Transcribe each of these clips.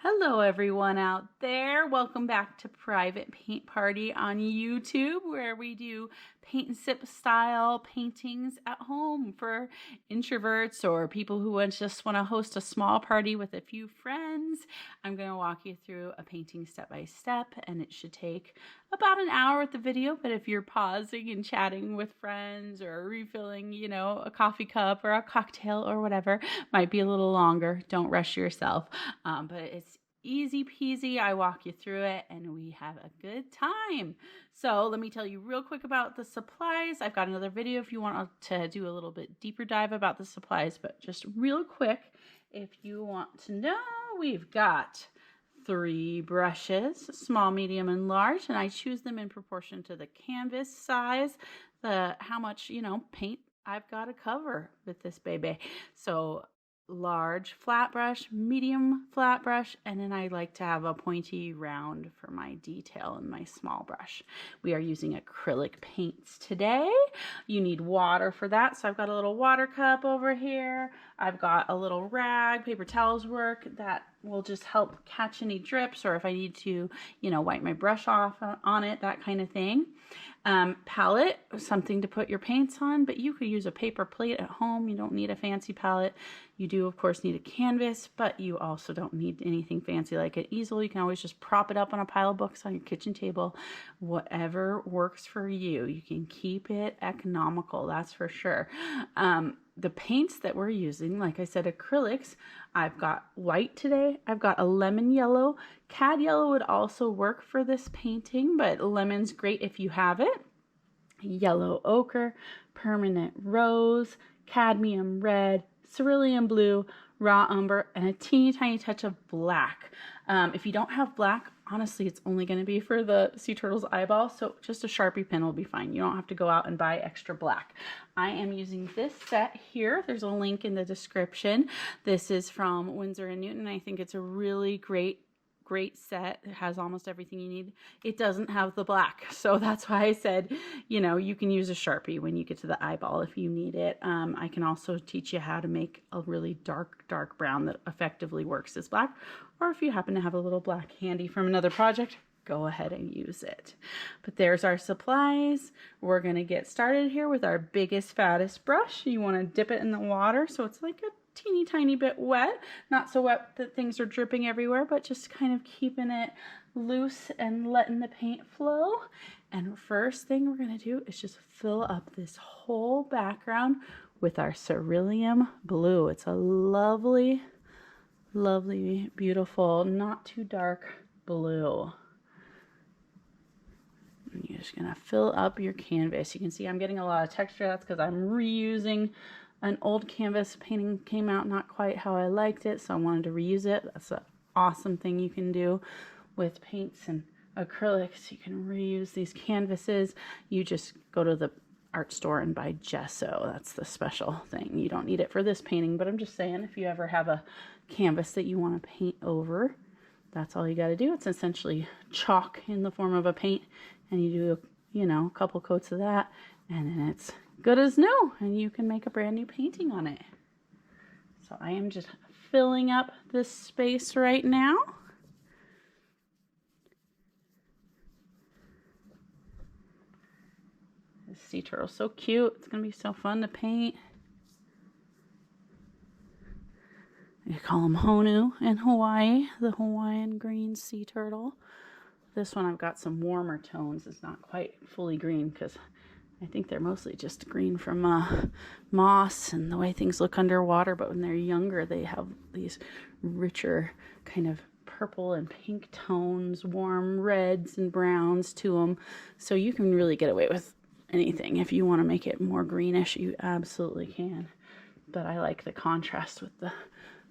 Hello everyone out there. Welcome back to Private Paint Party on YouTube, where we do paint and sip style paintings at home for introverts or people who just want to host a small party with a few friends. I'm going to walk you through a painting step by step, and it should take about an hour with the video, but if you're pausing and chatting with friends or refilling, a coffee cup or a cocktail or whatever, might be a little longer. Don't rush yourself. But it's easy peasy. I walk you through it and we have a good time. So let me tell you real quick about the supplies. I've got another video if you want to do a little bit deeper dive about the supplies, but just real quick, if you want to know, we've got 3 brushes, small, medium, and large, and I choose them in proportion to the canvas size, how much, paint I've got to cover with this baby. So large flat brush, medium flat brush, and then I like to have a pointy round for my detail in my small brush. We are using acrylic paints today. You need water for that, so I've got a little water cup over here. I've got a little rag, paper towels work, that will just help catch any drips, or if I need to, wipe my brush off on it, that kind of thing. Palette, something to put your paints on, but you could use a paper plate at home. You don't need a fancy palette. You do, of course, need a canvas, but you also don't need anything fancy like an easel. You can always just prop it up on a pile of books on your kitchen table. Whatever works for you. You can keep it economical, that's for sure. The paints that we're using, like I said, acrylics, I've got white today. I've got a lemon yellow. Cad yellow would also work for this painting, but lemon's great if you have it. Yellow ochre, permanent rose, cadmium red, cerulean blue, raw umber, and a teeny tiny touch of black. If you don't have black, honestly, it's only going to be for the sea turtle's eyeball, so just a Sharpie pen will be fine. You don't have to go out and buy extra black. I am using this set here. There's a link in the description. This is from Winsor & Newton. I think it's a really great set. It has almost everything you need. It doesn't have the black, so that's why I said, you can use a Sharpie when you get to the eyeball if you need it. I can also teach you how to make a really dark brown that effectively works as black, or if you happen to have a little black handy from another project, go ahead and use it. But there's our supplies. We're going to get started here with our biggest, fattest brush. You want to dip it in the water so it's like a teeny tiny bit wet, not so wet that things are dripping everywhere, but just kind of keeping it loose and letting the paint flow. And first thing we're going to do is just fill up this whole background with our Cerulean Blue. It's a lovely, lovely, beautiful, not too dark blue. And you're just going to fill up your canvas. You can see I'm getting a lot of texture. That's because I'm reusing an old canvas. Painting came out not quite how I liked it, so I wanted to reuse it. That's an awesome thing you can do with paints and acrylics. You can reuse these canvases. You just go to the art store and buy gesso. That's the special thing. You don't need it for this painting, but I'm just saying, if you ever have a canvas that you want to paint over, that's all you got to do. It's essentially chalk in the form of a paint, and you do a couple coats of that, and then it's good as new, and you can make a brand new painting on it. So I am just filling up this space right now. This sea turtle is so cute. It's gonna be so fun to paint. They call him Honu in Hawaii, the Hawaiian green sea turtle. This one I've got some warmer tones. It's not quite fully green because I think they're mostly just green from moss and the way things look underwater, but when they're younger, they have these richer kind of purple and pink tones, warm reds and browns to them. So you can really get away with anything. If you want to make it more greenish, you absolutely can. But I like the contrast with the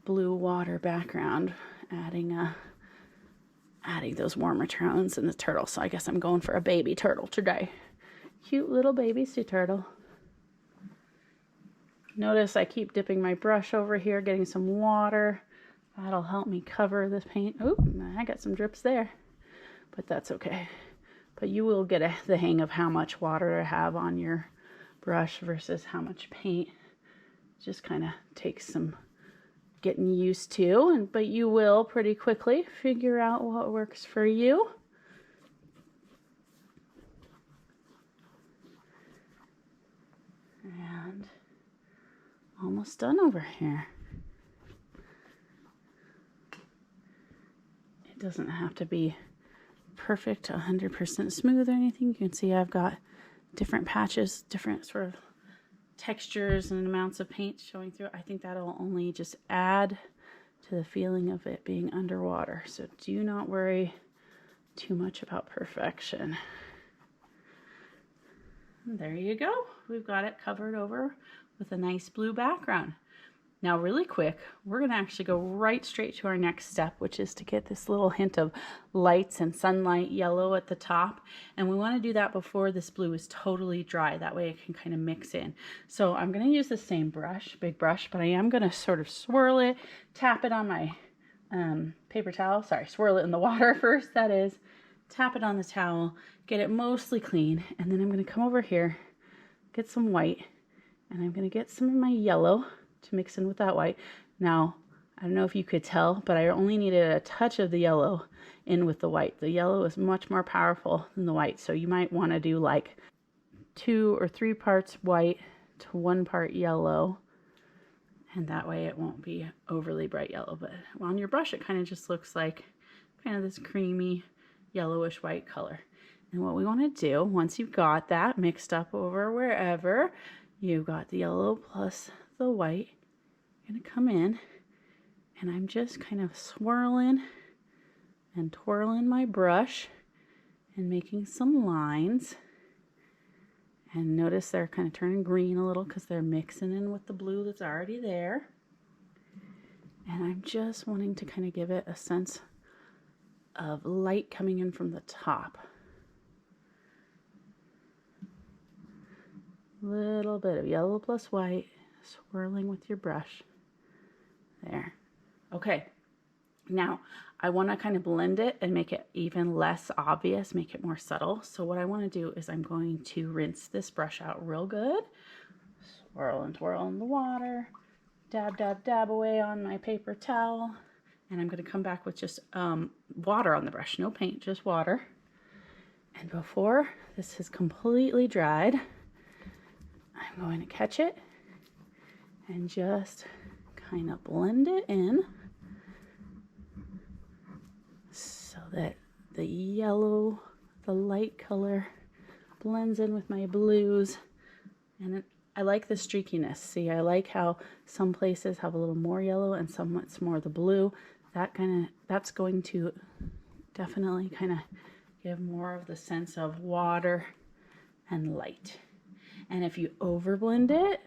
blue water background, adding those warmer tones in the turtle. So I guess I'm going for a baby turtle today. Cute little baby sea turtle. Notice I keep dipping my brush over here, getting some water. That'll help me cover this paint. Oop, I got some drips there, but that's okay. But you will get the hang of how much water to have on your brush versus how much paint. Just kind of takes some getting used to, but you will pretty quickly figure out what works for you. And almost done over here. It doesn't have to be perfect 100% smooth or anything. You can see I've got different patches, different sort of textures and amounts of paint showing through. I think that'll only just add to the feeling of it being underwater. So do not worry too much about perfection. And there you go. We've got it covered over with a nice blue background. Now really quick, we're going to actually go right straight to our next step, which is to get this little hint of lights and sunlight yellow at the top. And we want to do that before this blue is totally dry. That way it can kind of mix in. So I'm going to use the same brush, big brush, but I am going to sort of swirl it, tap it on my paper towel. Sorry, swirl it in the water first, that is. Tap it on the towel, get it mostly clean, and then I'm going to come over here, get some white, and I'm going to get some of my yellow to mix in with that white. Now, I don't know if you could tell, but I only needed a touch of the yellow in with the white. The yellow is much more powerful than the white, so you might want to do like 2 or 3 parts white to 1 part yellow, and that way it won't be overly bright yellow. But on your brush, it kind of just looks like kind of this creamy yellowish white color. And what we want to do, once you've got that mixed up over wherever you've got the yellow plus the white, I'm going to come in and I'm just kind of swirling and twirling my brush and making some lines. And notice they're kind of turning green a little because they're mixing in with the blue that's already there. And I'm just wanting to kind of give it a sense of light coming in from the top. Little bit of yellow plus white, swirling with your brush. There. Okay. Now, I want to kind of blend it and make it even less obvious, make it more subtle. So what I want to do is I'm going to rinse this brush out real good. Swirl and twirl in the water. Dab, dab, dab away on my paper towel. And I'm going to come back with just water on the brush. No paint, just water. And before this is completely dried, I'm going to catch it and just kind of blend it in so that the yellow, the light color blends in with my blues. And I like the streakiness. See, I like how some places have a little more yellow and some it's more the blue. That's going to definitely kind of give more of the sense of water and light. And if you overblend it,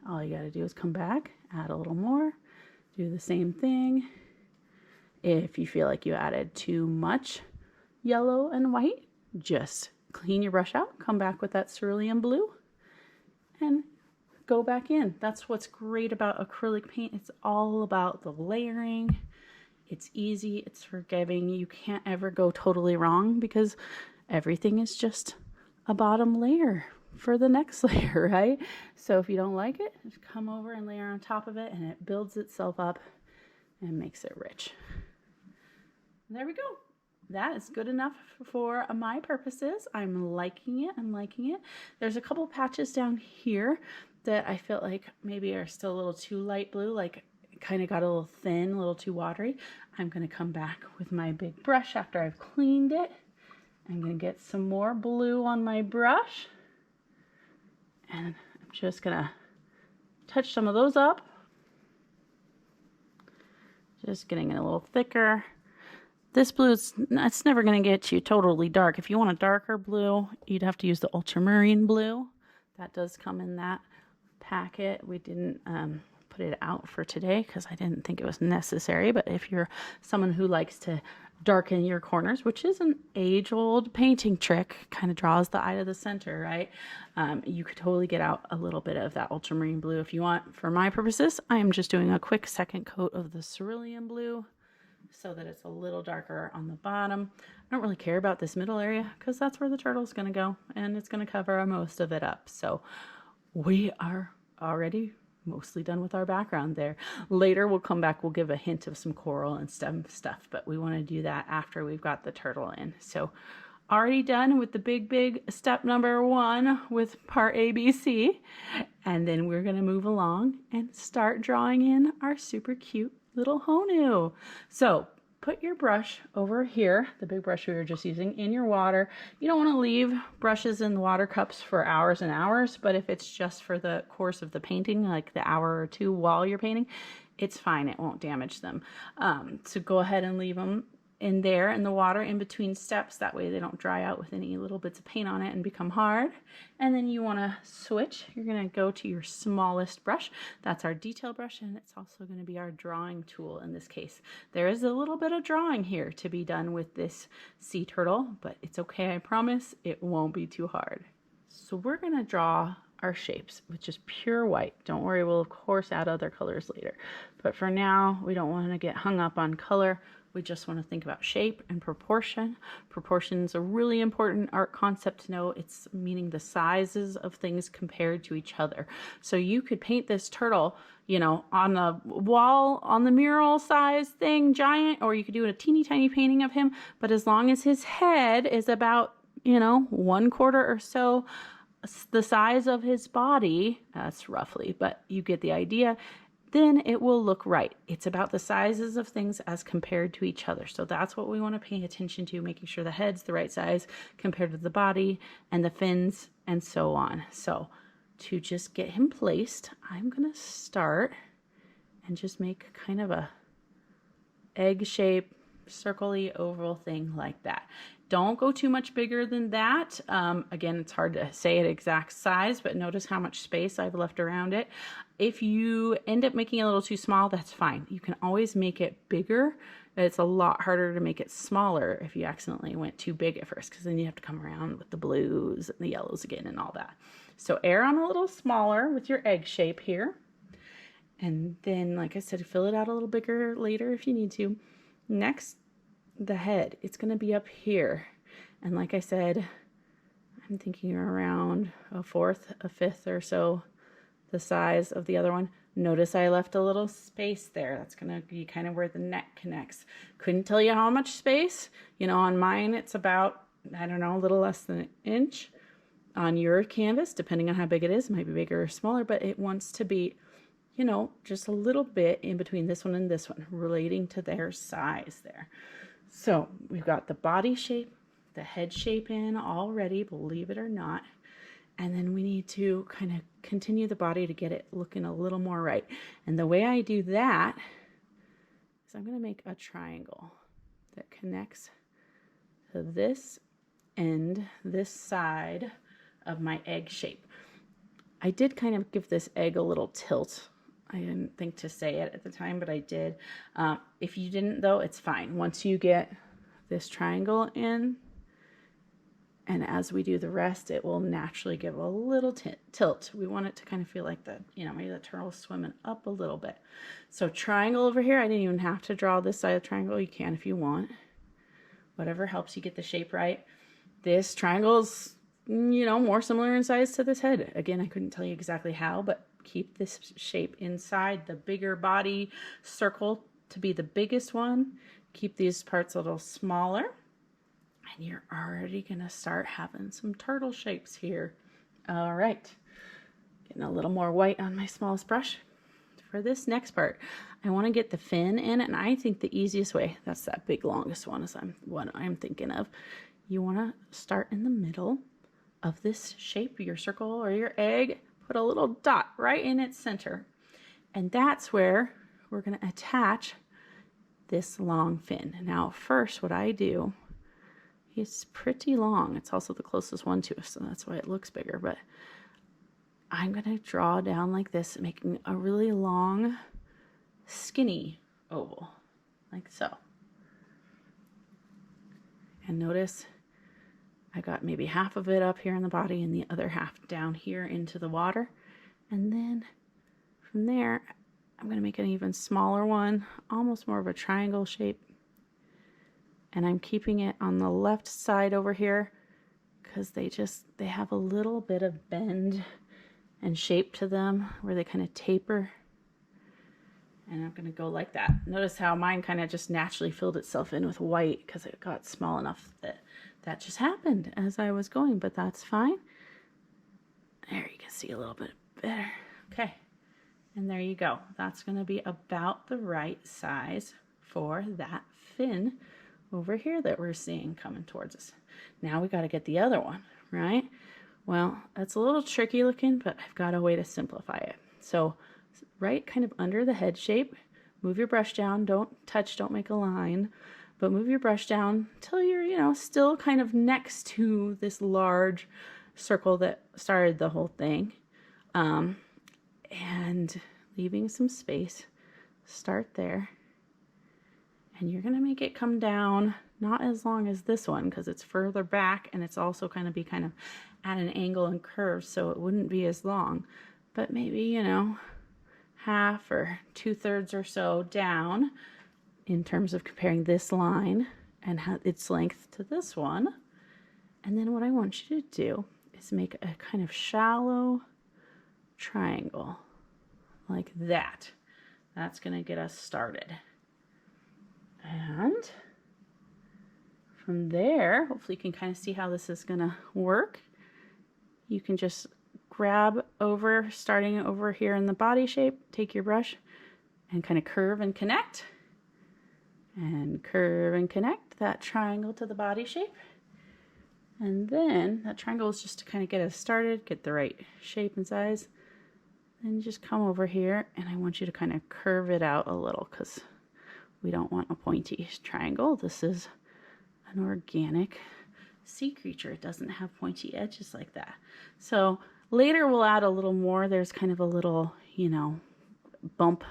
all you got to do is come back, add a little more, do the same thing. If you feel like you added too much yellow and white, just clean your brush out, come back with that cerulean blue, and go back in. That's what's great about acrylic paint. It's all about the layering. It's easy, it's forgiving. You can't ever go totally wrong because everything is just a bottom layer for the next layer, right? So if you don't like it, just come over and layer on top of it and it builds itself up and makes it rich. There we go. That is good enough for my purposes. I'm liking it. I'm liking it. There's a couple patches down here that I feel like maybe are still a little too light blue, like it kind of got a little thin, a little too watery. I'm going to come back with my big brush after I've cleaned it. I'm going to get some more blue on my brush. And I'm just going to touch some of those up. Just getting it a little thicker. This blue, it's never going to get you totally dark. If you want a darker blue, you'd have to use the ultramarine blue. That does come in that packet. We didn't put it out for today because I didn't think it was necessary. But if you're someone who likes to darken your corners, which is an age-old painting trick, kind of draws the eye to the center, right? You could totally get out a little bit of that ultramarine blue if you want. For my purposes, I am just doing a quick second coat of the cerulean blue so that it's a little darker on the bottom. I don't really care about this middle area because that's where the turtle's going to go and it's going to cover most of it up. So we are already mostly done with our background there. Later we'll come back, we'll give a hint of some coral and stuff, but we want to do that after we've got the turtle in. So already done with the big step number 1 with part ABC. And then we're going to move along and start drawing in our super cute little Honu. So put your brush over here, the big brush we were just using, in your water. You don't want to leave brushes in the water cups for hours and hours, but if it's just for the course of the painting, like the hour or 2 while you're painting, it's fine. It won't damage them. So go ahead and leave them in there in the water in between steps. That way they don't dry out with any little bits of paint on it and become hard. And then you want to switch. You're going to go to your smallest brush. That's our detail brush, and it's also going to be our drawing tool in this case. There is a little bit of drawing here to be done with this sea turtle, but it's okay. I promise it won't be too hard. So we're going to draw our shapes with just pure white. Don't worry, we'll of course add other colors later. But for now, we don't want to get hung up on color. We just want to think about shape and proportion. Proportion is a really important art concept to know. It's meaning the sizes of things compared to each other. So you could paint this turtle, you know, on the wall, on the mural size thing, giant, or you could do a teeny tiny painting of him. But as long as his head is about, you know, 1/4 or so the size of his body, that's roughly, but you get the idea, then it will look right. It's about the sizes of things as compared to each other. So that's what we want to pay attention to, making sure the head's the right size compared to the body and the fins and so on. So to just get him placed, I'm going to start and just make kind of a egg shape, circle-y oval thing like that. Don't go too much bigger than that. Again, it's hard to say an exact size, but notice how much space I've left around it. If you end up making it a little too small, that's fine. You can always make it bigger. It's a lot harder to make it smaller if you accidentally went too big at first, because then you have to come around with the blues and the yellows again and all that. So err on a little smaller with your egg shape here. And then, like I said, fill it out a little bigger later if you need to. Next, the head. It's going to be up here. And like I said, I'm thinking around 1/4, 1/5 or so the size of the other one. Notice I left a little space there. That's going to be kind of where the neck connects. Couldn't tell you how much space. You know, on mine it's about, I don't know, a little less than 1 inch. On your canvas, depending on how big it is, it might be bigger or smaller, but it wants to be, you know, just a little bit in between this one and this one, relating to their size there. So we've got the body shape, the head shape in already, believe it or not. And then we need to kind of continue the body to get it looking a little more right. And the way I do that is I'm going to make a triangle that connects to this end, this side of my egg shape. I did kind of give this egg a little tilt. I didn't think to say it at the time, but I did. If you didn't, though, it's fine. Once you get this triangle in, and as we do the rest, it will naturally give a little tilt. We want it to kind of feel like the, you know, maybe the turtle's swimming up a little bit. So triangle over here. I didn't even have to draw this side of the triangle. You can if you want. Whatever helps you get the shape right. This triangle's, you know, more similar in size to this head. Again, I couldn't tell you exactly how, but keep this shape inside the bigger body circle to be the biggest one. Keep these parts a little smaller. And you're already going to start having some turtle shapes here. All right. Getting a little more white on my smallest brush. For this next part, I want to get the fin in, and I think the easiest way, that's that big longest one, is what I'm thinking of. You want to start in the middle of this shape, your circle or your egg. Put a little dot right in its center. And that's where we're going to attach this long fin. Now, first, what I do, it's pretty long. It's also the closest one to us, so that's why it looks bigger. But I'm going to draw down like this, making a really long, skinny oval, like so. And notice I got maybe half of it up here in the body and the other half down here into the water. And then from there, I'm going to make an even smaller one, almost more of a triangle shape. And I'm keeping it on the left side over here because they have a little bit of bend and shape to them where they kind of taper. And I'm going to go like that. Notice how mine kind of just naturally filled itself in with white because it got small enough that that just happened as I was going, but that's fine. There, you can see a little bit better. Okay, and there you go. That's going to be about the right size for that fin over here that we're seeing coming towards us. Now we got to get the other one, right? Well, that's a little tricky looking, but I've got a way to simplify it. So right kind of under the head shape, move your brush down. Don't touch, don't make a line, but move your brush down till you're, you know, still kind of next to this large circle that started the whole thing. And leaving some space, start there. And you're going to make it come down, not as long as this one because it's further back and it's also kind of at an angle and curve, so it wouldn't be as long. But maybe, you know, half or 2/3 or so down in terms of comparing this line and its length to this one. And then what I want you to do is make a kind of shallow triangle like that. That's going to get us started. And from there, hopefully you can kind of see how this is going to work. You can just grab over, starting over here in the body shape, take your brush and kind of curve and connect. And curve and connect that triangle to the body shape. And then that triangle is just to kind of get us started, get the right shape and size. Then just come over here and I want you to kind of curve it out a little because we don't want a pointy triangle. This is an organic sea creature. It doesn't have pointy edges like that. So later we'll add a little more. There's kind of a little, you know, bump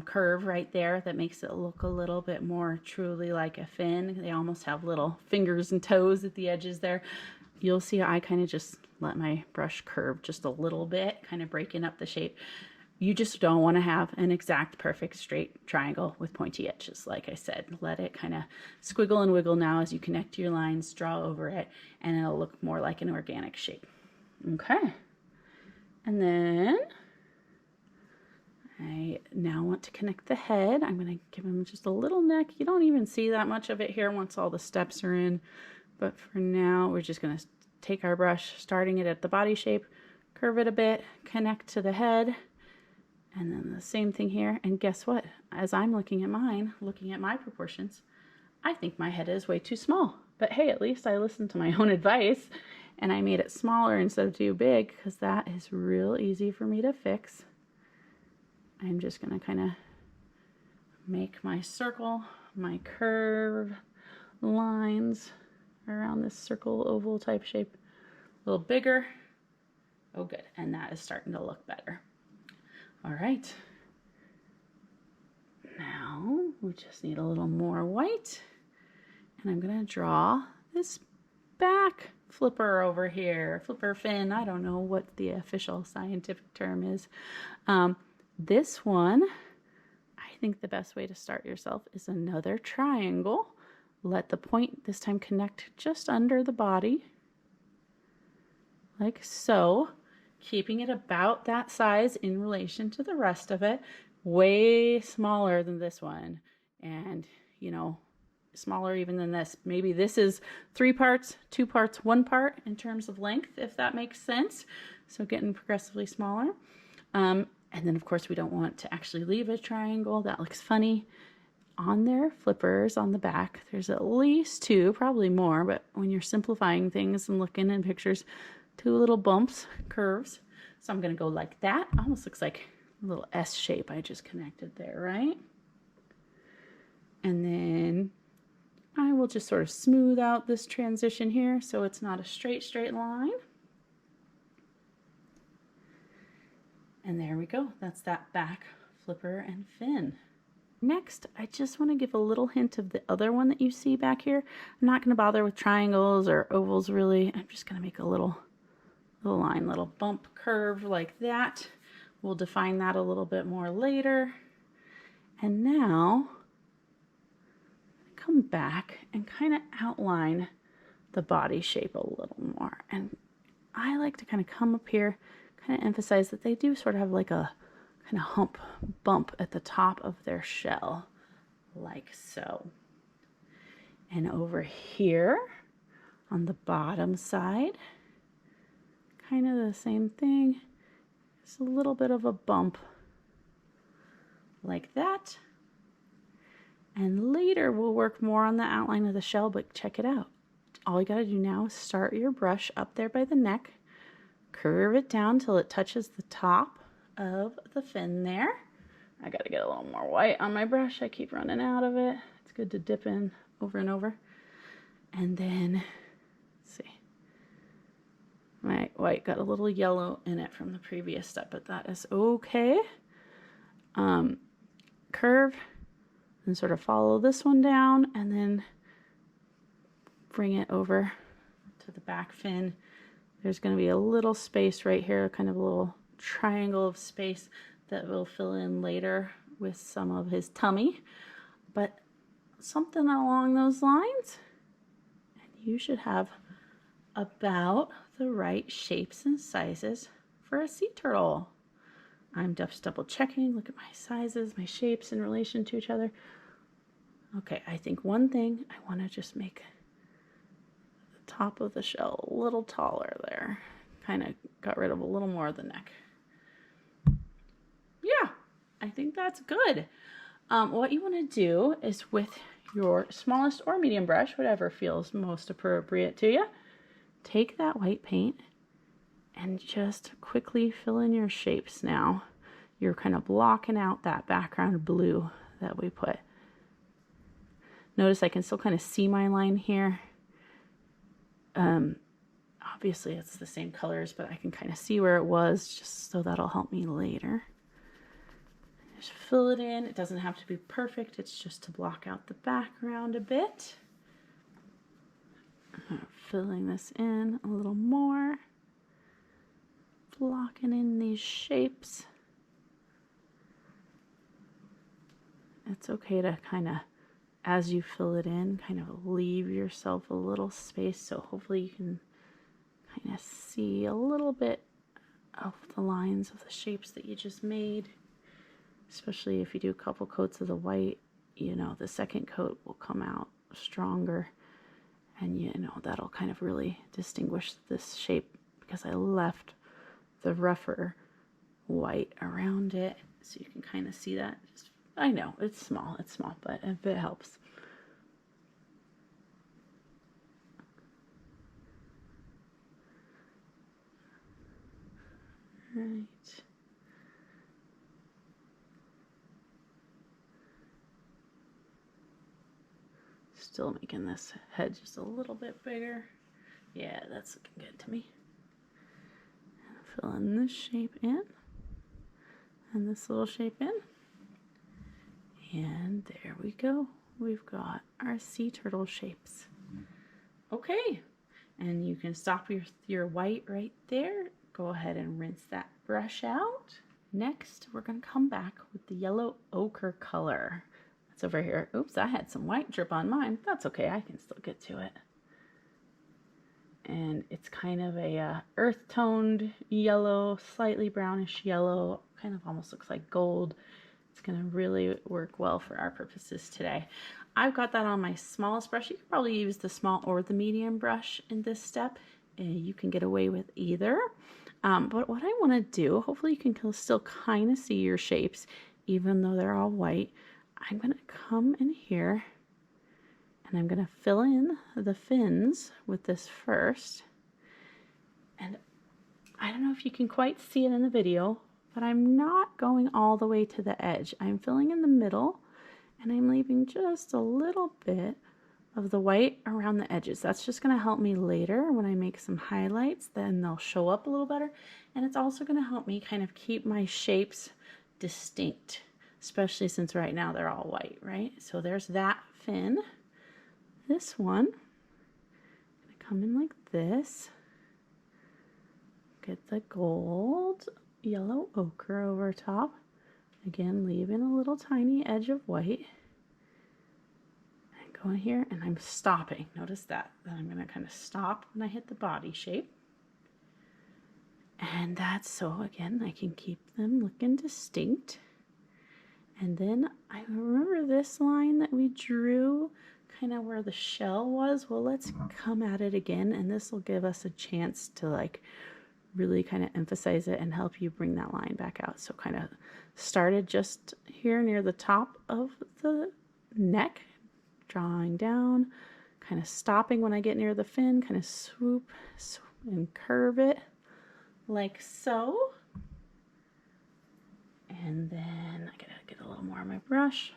curve right there that makes it look a little bit more truly like a fin. They almost have little fingers and toes at the edges there. You'll see I kind of just let my brush curve just a little bit, kind of breaking up the shape. You just don't want to have an exact perfect straight triangle with pointy edges. Like I said, let it kind of squiggle and wiggle now as you connect your lines, draw over it, and it'll look more like an organic shape. Okay. And then I now want to connect the head. I'm going to give him just a little neck. You don't even see that much of it here once all the steps are in. But for now, we're just going to take our brush, starting it at the body shape, curve it a bit, connect to the head, and then the same thing here. And guess what? As I'm looking at mine, looking at my proportions, I think my head is way too small. But hey, at least I listened to my own advice and I made it smaller instead of too big because that is real easy for me to fix. I'm just going to kind of make my circle, my curve lines around this circle oval type shape a little bigger. Oh, good. And that is starting to look better. All right. Now we just need a little more white. And I'm going to draw this back flipper over here. Flipper fin. I don't know what the official scientific term is. This one, I think the best way to start yourself is another triangle. Let the point this time connect just under the body, like so, keeping it about that size in relation to the rest of it, way smaller than this one, and, you know, smaller even than this. Maybe this is 3 parts, 2 parts, 1 part in terms of length, if that makes sense. So getting progressively smaller. And then, of course, we don't want to actually leave a triangle. That looks funny. On their flippers on the back, there's at least 2, probably more, but when you're simplifying things and looking in pictures, 2 little bumps, curves. So I'm going to go like that. Almost looks like a little S shape I just connected there, right? And then I will just sort of smooth out this transition here so it's not a straight line. And there we go. That's that back flipper and fin. Next, I just want to give a little hint of the other one that you see back here. I'm not going to bother with triangles or ovals really. I'm just going to make a little line, little bump curve like that. We'll define that a little bit more later. And now, come back and kind of outline the body shape a little more. And I like to kind of come up here, kind of emphasize that they do sort of have like a kind of bump at the top of their shell, like so. And over here on the bottom side, kind of the same thing. Just a little bit of a bump like that. And later we'll work more on the outline of the shell, but check it out. All you gotta do now is start your brush up there by the neck, curve it down till it touches the top of the fin there. I gotta get a little more white on my brush. I keep running out of it. It's good to dip in over and over. And then, let's see, my white got a little yellow in it from the previous step, but that is okay. Curve and sort of follow this one down and then bring it over to the back fin. There's going to be a little space right here, kind of a little triangle of space that we'll fill in later with some of his tummy, but something along those lines. And you should have about the right shapes and sizes for a sea turtle. I'm just double checking. Look at my sizes, my shapes in relation to each other. Okay, I think one thing I want to just make the top of the shell a little taller there. Kind of got rid of a little more of the neck. Yeah, I think that's good. What you want to do is with your smallest or medium brush, whatever feels most appropriate to you, take that white paint and just quickly fill in your shapes now. You're kind of blocking out that background blue that we put. Notice I can still kind of see my line here. Obviously it's the same colors, but I can kind of see where it was, just so that'll help me later. Just fill it in. It doesn't have to be perfect. It's just to block out the background a bit. Filling this in a little more. Blocking in these shapes. It's okay to kind of, as you fill it in, kind of leave yourself a little space, so hopefully you can kind of see a little bit of the lines of the shapes that you just made. Especially if you do a couple coats of the white, you know, the second coat will come out stronger, and you know, that'll kind of really distinguish this shape because I left the rougher white around it, so you can kind of see that. Just, I know it's small, but if it helps. Right. Still making this head just a little bit bigger. Yeah, that's looking good to me. Fill in this shape in, and this little shape in. And there we go. We've got our sea turtle shapes. Okay, and you can stop your white right there. Go ahead and rinse that brush out. Next, we're going to come back with the yellow ochre color. That's over here. Oops, I had some white drip on mine. That's okay, I can still get to it. And it's kind of a earth-toned yellow, slightly brownish yellow, kind of almost looks like gold. It's going to really work well for our purposes today. I've got that on my smallest brush. You could probably use the small or the medium brush in this step. You can get away with either. But what I want to do, hopefully you can still kind of see your shapes, even though they're all white. I'm going to come in here and I'm going to fill in the fins with this first. And I don't know if you can quite see it in the video, but I'm not going all the way to the edge. I'm filling in the middle and I'm leaving just a little bit of the white around the edges. That's just going to help me later when I make some highlights, then they'll show up a little better. And it's also going to help me kind of keep my shapes distinct, especially since right now they're all white, right? So there's that fin. This one, I'm going to come in like this. Get the gold yellow ochre over top. Again, leaving a little tiny edge of white. And go in here and I'm stopping. Notice that. Then I'm going to kind of stop when I hit the body shape. And that's so, again, I can keep them looking distinct. And then I remember this line that we drew, kind of where the shell was. Well, let's come at it again, and this will give us a chance to like really kind of emphasize it and help you bring that line back out. So kind of started just here near the top of the neck, drawing down, kind of stopping when I get near the fin, kind of swoop and curve it like so. And then I gotta get a little more on my brush,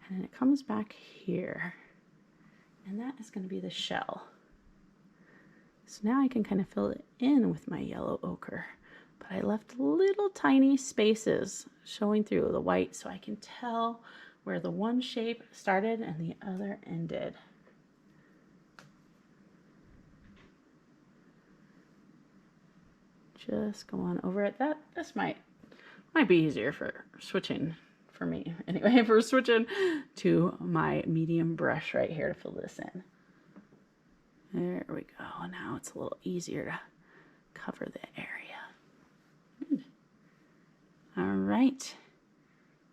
and then it comes back here, and that is going to be the shell. So now I can kind of fill it in with my yellow ochre, but I left little tiny spaces showing through the white so I can tell where the one shape started and the other ended. Just go on over it. This might be easier for switching, for me anyway, for switching to my medium brush right here to fill this in. There we go. Now it's a little easier to cover the area. Good. All right.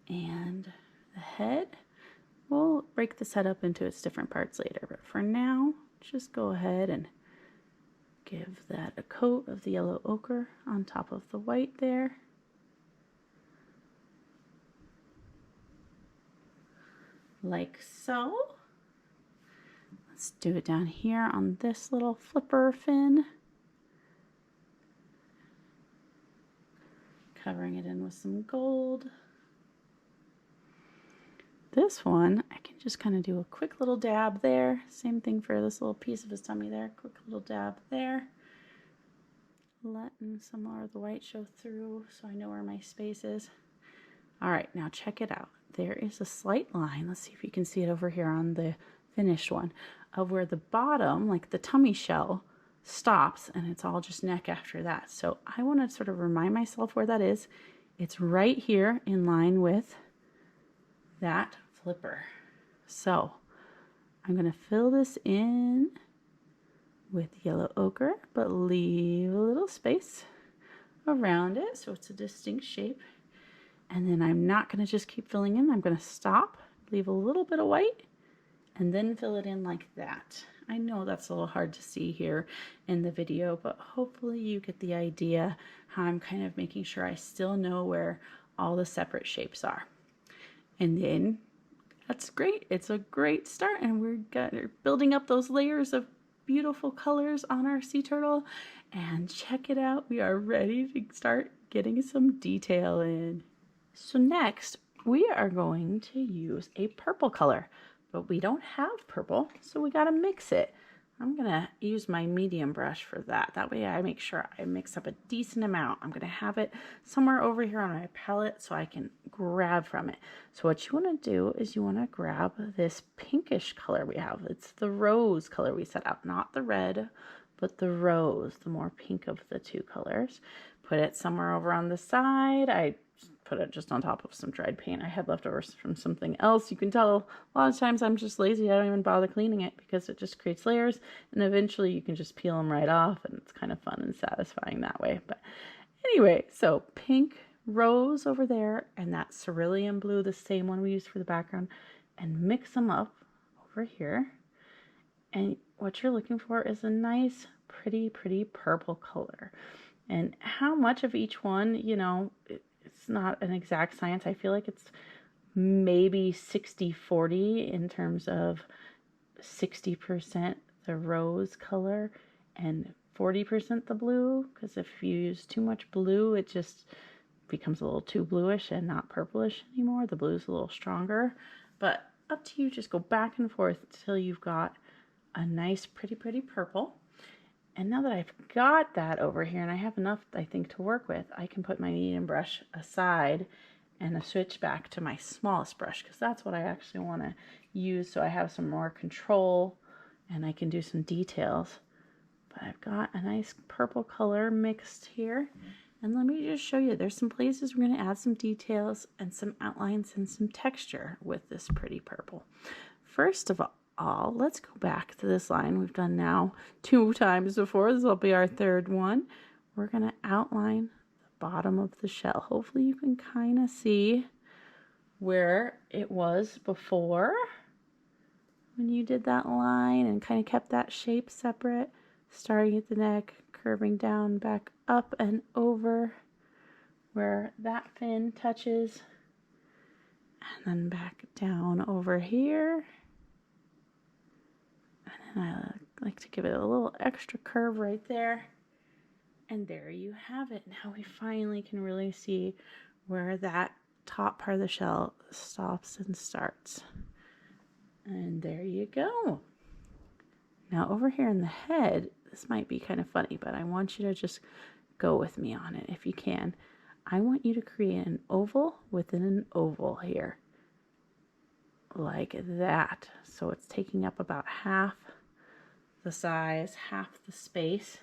And the head, we'll break this head up into its different parts later, but for now, just go ahead and give that a coat of the yellow ochre on top of the white there. Like so. Let's do it down here on this little flipper fin. Covering it in with some gold. This one, I can just kind of do a quick little dab there. Same thing for this little piece of his tummy there. Quick little dab there. Letting some more of the white show through so I know where my space is. All right, now check it out. There is a slight line. Let's see if you can see it over here on the finished one, of where the bottom, like the tummy shell, stops, and it's all just neck after that. So I want to sort of remind myself where that is. It's right here in line with that flipper. So I'm going to fill this in with yellow ochre, but leave a little space around it so it's a distinct shape. And then I'm not going to just keep filling in. I'm going to stop, leave a little bit of white, and then fill it in like that. I know that's a little hard to see here in the video, but hopefully you get the idea how I'm kind of making sure I still know where all the separate shapes are. And then that's great. It's a great start, and we're building up those layers of beautiful colors on our sea turtle. And check it out. We are ready to start getting some detail in. So next, we are going to use a purple color, but we don't have purple, so we got to mix it. I'm going to use my medium brush for that. That way I make sure I mix up a decent amount. I'm going to have it somewhere over here on my palette so I can grab from it. So what you want to do is you want to grab this pinkish color we have. It's the rose color we set out, not the red, but the rose, the more pink of the two colors. Put it somewhere over on the side. I put it just on top of some dried paint I had leftovers from something else. You can tell a lot of times I'm just lazy. I don't even bother cleaning it because it just creates layers, and eventually you can just peel them right off, and it's kind of fun and satisfying that way. But anyway, so pink rose over there, and that cerulean blue, the same one we used for the background, and mix them up over here. And what you're looking for is a nice, pretty purple color. And how much of each one, you know, it's not an exact science. I feel like it's maybe 60-40 in terms of 60% the rose color and 40% the blue, because if you use too much blue, it just becomes a little too bluish and not purplish anymore. The blue's a little stronger, but up to you. Just go back and forth until you've got a nice, pretty purple. And now that I've got that over here and I have enough, I think, to work with, I can put my medium brush aside and switch back to my smallest brush, because that's what I actually want to use so I have some more control and I can do some details. But I've got a nice purple color mixed here. And let me just show you, there's some places we're going to add some details and some outlines and some texture with this pretty purple. First of all, let's go back to this line we've done now 2 times before. This will be our third one. we're going to outline the bottom of the shell. Hopefully you can kind of see where it was before when you did that line and kind of kept that shape separate, starting at the neck, curving down back up and over where that fin touches, and then back down over here. And then I like to give it a little extra curve right there. And there you have it. Now we finally can really see where that top part of the shell stops and starts. And there you go. Now over here in the head, this might be kind of funny, but I want you to just go with me on it if you can. I want you to create an oval within an oval here. Like that. So it's taking up about half the size, half the space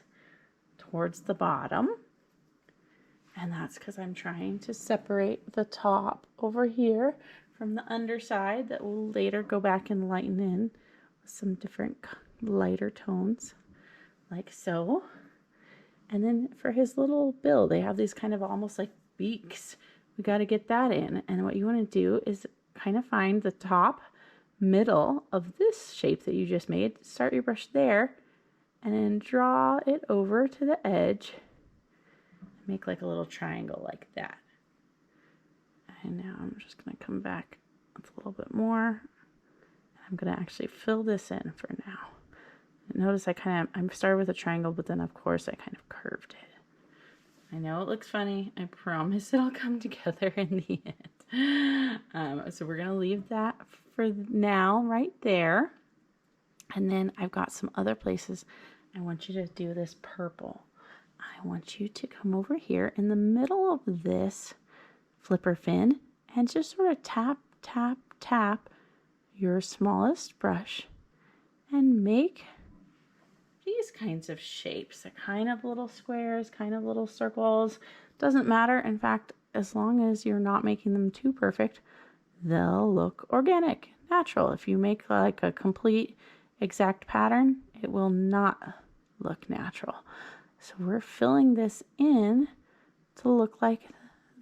towards the bottom. And that's because I'm trying to separate the top over here from the underside that will later go back and lighten in with some different lighter tones, like so. And then for his little bill, they have these kind of almost like beaks. We got to get that in. And what you want to do is kind of find the top middle of this shape that you just made. Start your brush there and then draw it over to the edge. Make like a little triangle like that. And now I'm just going to come back with a little bit more. I'm going to actually fill this in for now. Notice I started with a triangle, but then of course I kind of curved it. I know it looks funny. I promise it'll come together in the end. So we're going to leave that for now right there. And then I've got some other places I want you to do this purple. I want you to come over here in the middle of this flipper fin and just sort of tap, tap, tap your smallest brush and make these kinds of shapes. They're kind of little squares, kind of little circles. Doesn't matter. In fact, as long as you're not making them too perfect, they'll look organic, natural. If you make like a complete exact pattern, it will not look natural. So we're filling this in to look like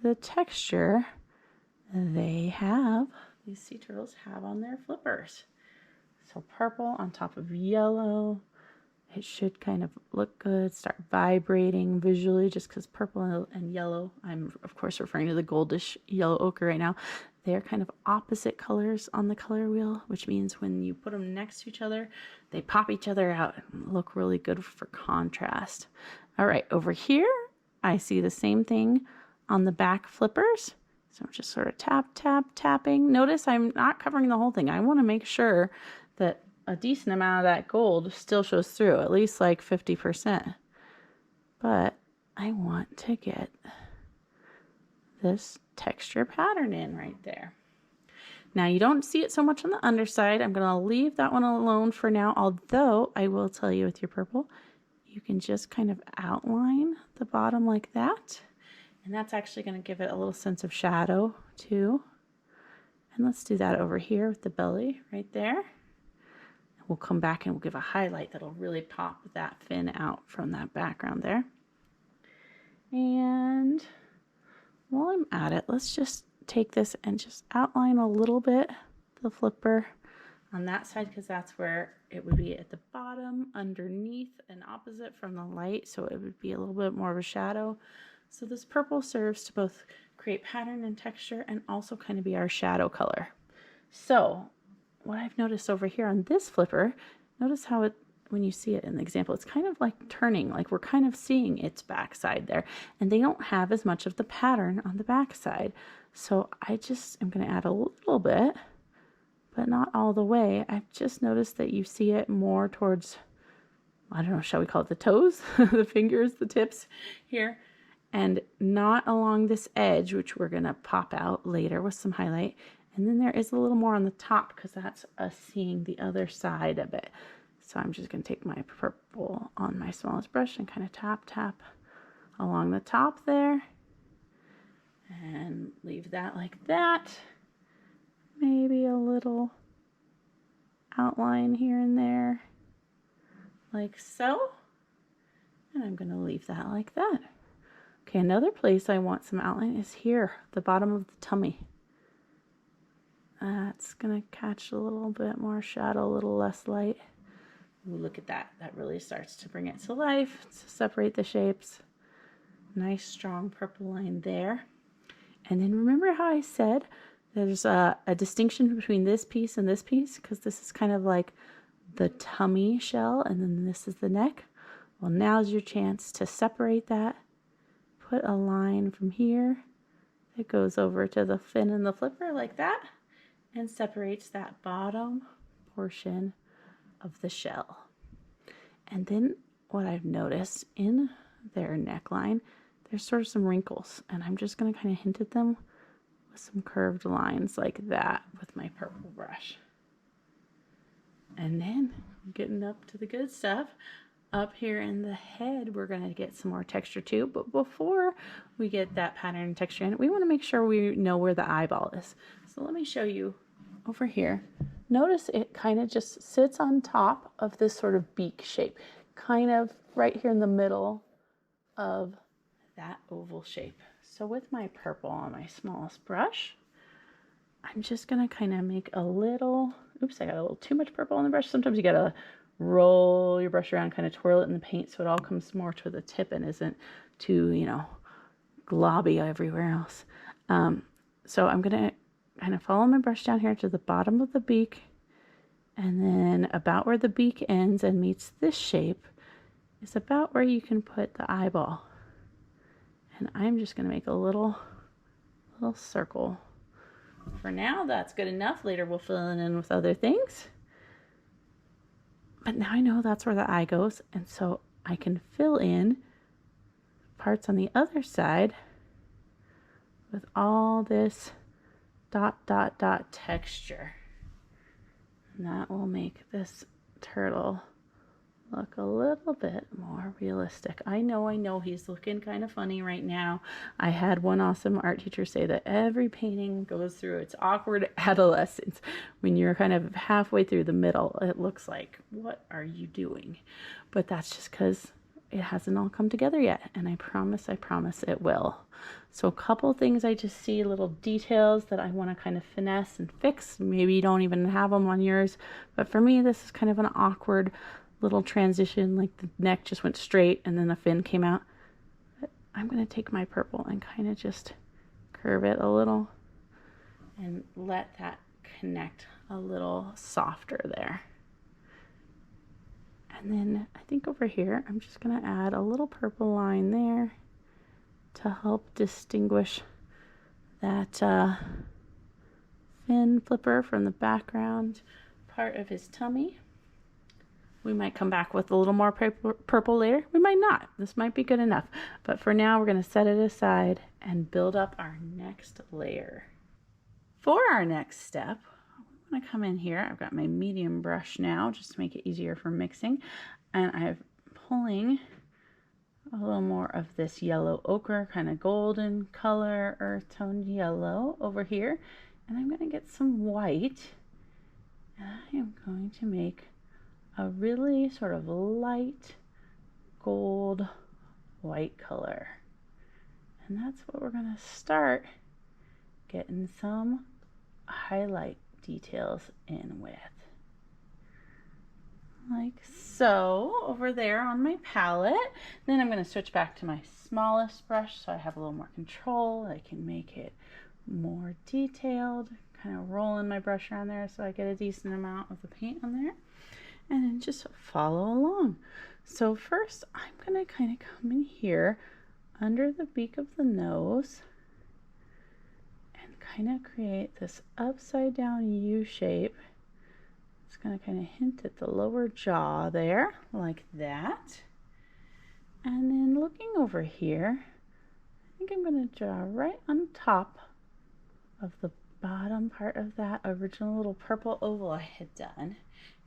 the texture these sea turtles have on their flippers. So purple on top of yellow. It should kind of look good, start vibrating visually just because purple and yellow, I'm of course referring to the goldish yellow ochre right now. They're kind of opposite colors on the color wheel, which means when you put them next to each other, they pop each other out and look really good for contrast. All right, over here, I see the same thing on the back flippers. So I'm just sort of tap, tap, tapping. Notice I'm not covering the whole thing. I want to make sure that a decent amount of that gold still shows through, at least like 50%. But I want to get this texture pattern in right there. Now you don't see it so much on the underside. I'm going to leave that one alone for now, although I will tell you with your purple, you can just kind of outline the bottom like that. And that's actually going to give it a little sense of shadow too. And let's do that over here with the belly right there. We'll come back and we'll give a highlight that'll really pop that fin out from that background there. And while I'm at it, let's just take this and just outline a little bit the flipper on that side, because that's where it would be at the bottom, underneath and opposite from the light, so it would be a little bit more of a shadow. So this purple serves to both create pattern and texture and also kind of be our shadow color. So what I've noticed over here on this flipper, notice how it, when you see it in the example, it's kind of like turning, like we're kind of seeing its backside there, and they don't have as much of the pattern on the backside. So I just am going to add a little bit, but not all the way. I've just noticed that you see it more towards, I don't know, shall we call it the toes, the fingers, the tips here, and not along this edge, which we're going to pop out later with some highlight. And then there is a little more on the top because that's us seeing the other side of it. So I'm just going to take my purple on my smallest brush and kind of tap, tap along the top there. And leave that like that. Maybe a little outline here and there, like so. And I'm going to leave that like that. Okay, another place I want some outline is here, the bottom of the tummy. That's going to catch a little bit more shadow, a little less light. Ooh, look at that. That really starts to bring it to life, to separate the shapes. Nice strong purple line there. And then remember how I said there's a distinction between this piece and this piece, because this is kind of like the tummy shell and then this is the neck. Well, now's your chance to separate that. Put a line from here that goes over to the fin and the flipper like that and separates that bottom portion of the shell. And then what I've noticed in their neckline, there's sort of some wrinkles, and I'm just going to kind of hint at them with some curved lines like that with my purple brush. And then getting up to the good stuff, up here in the head, we're going to get some more texture too. But before we get that pattern and texture in, we want to make sure we know where the eyeball is. So let me show you over here. Notice it kind of just sits on top of this sort of beak shape, kind of right here in the middle of that oval shape. So with my purple on my smallest brush, I'm just going to kind of make a little, oops, I got a little too much purple on the brush. Sometimes you got to roll your brush around, kind of twirl it in the paint so it all comes more to the tip and isn't too, you know, globby everywhere else. So I'm going to kind of follow my brush down here to the bottom of the beak, and then about where the beak ends and meets this shape is about where you can put the eyeball. And I'm just going to make a little circle. For now, that's good enough. Later we'll fill it in with other things. But now I know that's where the eye goes, and so I can fill in parts on the other side with all this dot, dot, dot texture. And that will make this turtle look a little bit more realistic. I know he's looking kind of funny right now. I had one awesome art teacher say that every painting goes through its awkward adolescence. When you're kind of halfway through the middle, it looks like, what are you doing? But that's just because it hasn't all come together yet. And I promise it will. So a couple things I just see, little details that I want to kind of finesse and fix. Maybe you don't even have them on yours. But for me, this is kind of an awkward little transition, like the neck just went straight and then the fin came out. But I'm going to take my purple and kind of just curve it a little and let that connect a little softer there. And then I think over here, I'm just going to add a little purple line there to help distinguish that fin flipper from the background part of his tummy. We might come back with a little more purple later. We might not. This might be good enough. But for now, we're going to set it aside and build up our next layer. For our next step, I'm going to come in here. I've got my medium brush now just to make it easier for mixing. And I'm pulling a little more of this yellow ochre, kind of golden color, earth toned yellow over here. And I'm going to get some white. And I am going to make a really sort of light gold white color. And that's what we're going to start getting some highlight details in with. Like so, over there on my palette. Then I'm going to switch back to my smallest brush so I have a little more control. I can make it more detailed, kind of rolling my brush around there so I get a decent amount of the paint on there. And then just follow along. So first I'm going to kind of come in here under the beak of the nose and kind of create this upside down U shape. It's going to kind of hint at the lower jaw there, like that. And then looking over here, I think I'm going to draw right on top of the bottom part of that original little purple oval I had done.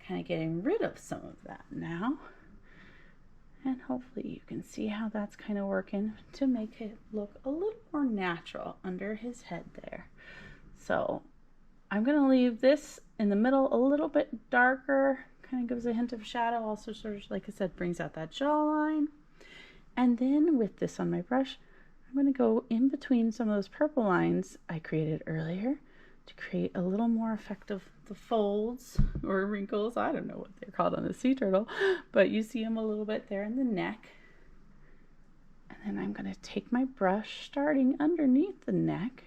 Kind of getting rid of some of that now. And hopefully you can see how that's kind of working to make it look a little more natural under his head there. So I'm going to leave this in the middle a little bit darker, kind of gives a hint of shadow, also sort of, like I said, brings out that jawline. And then with this on my brush, I'm going to go in between some of those purple lines I created earlier to create a little more effect of the folds or wrinkles. I don't know what they're called on a sea turtle, but you see them a little bit there in the neck. And then I'm going to take my brush starting underneath the neck.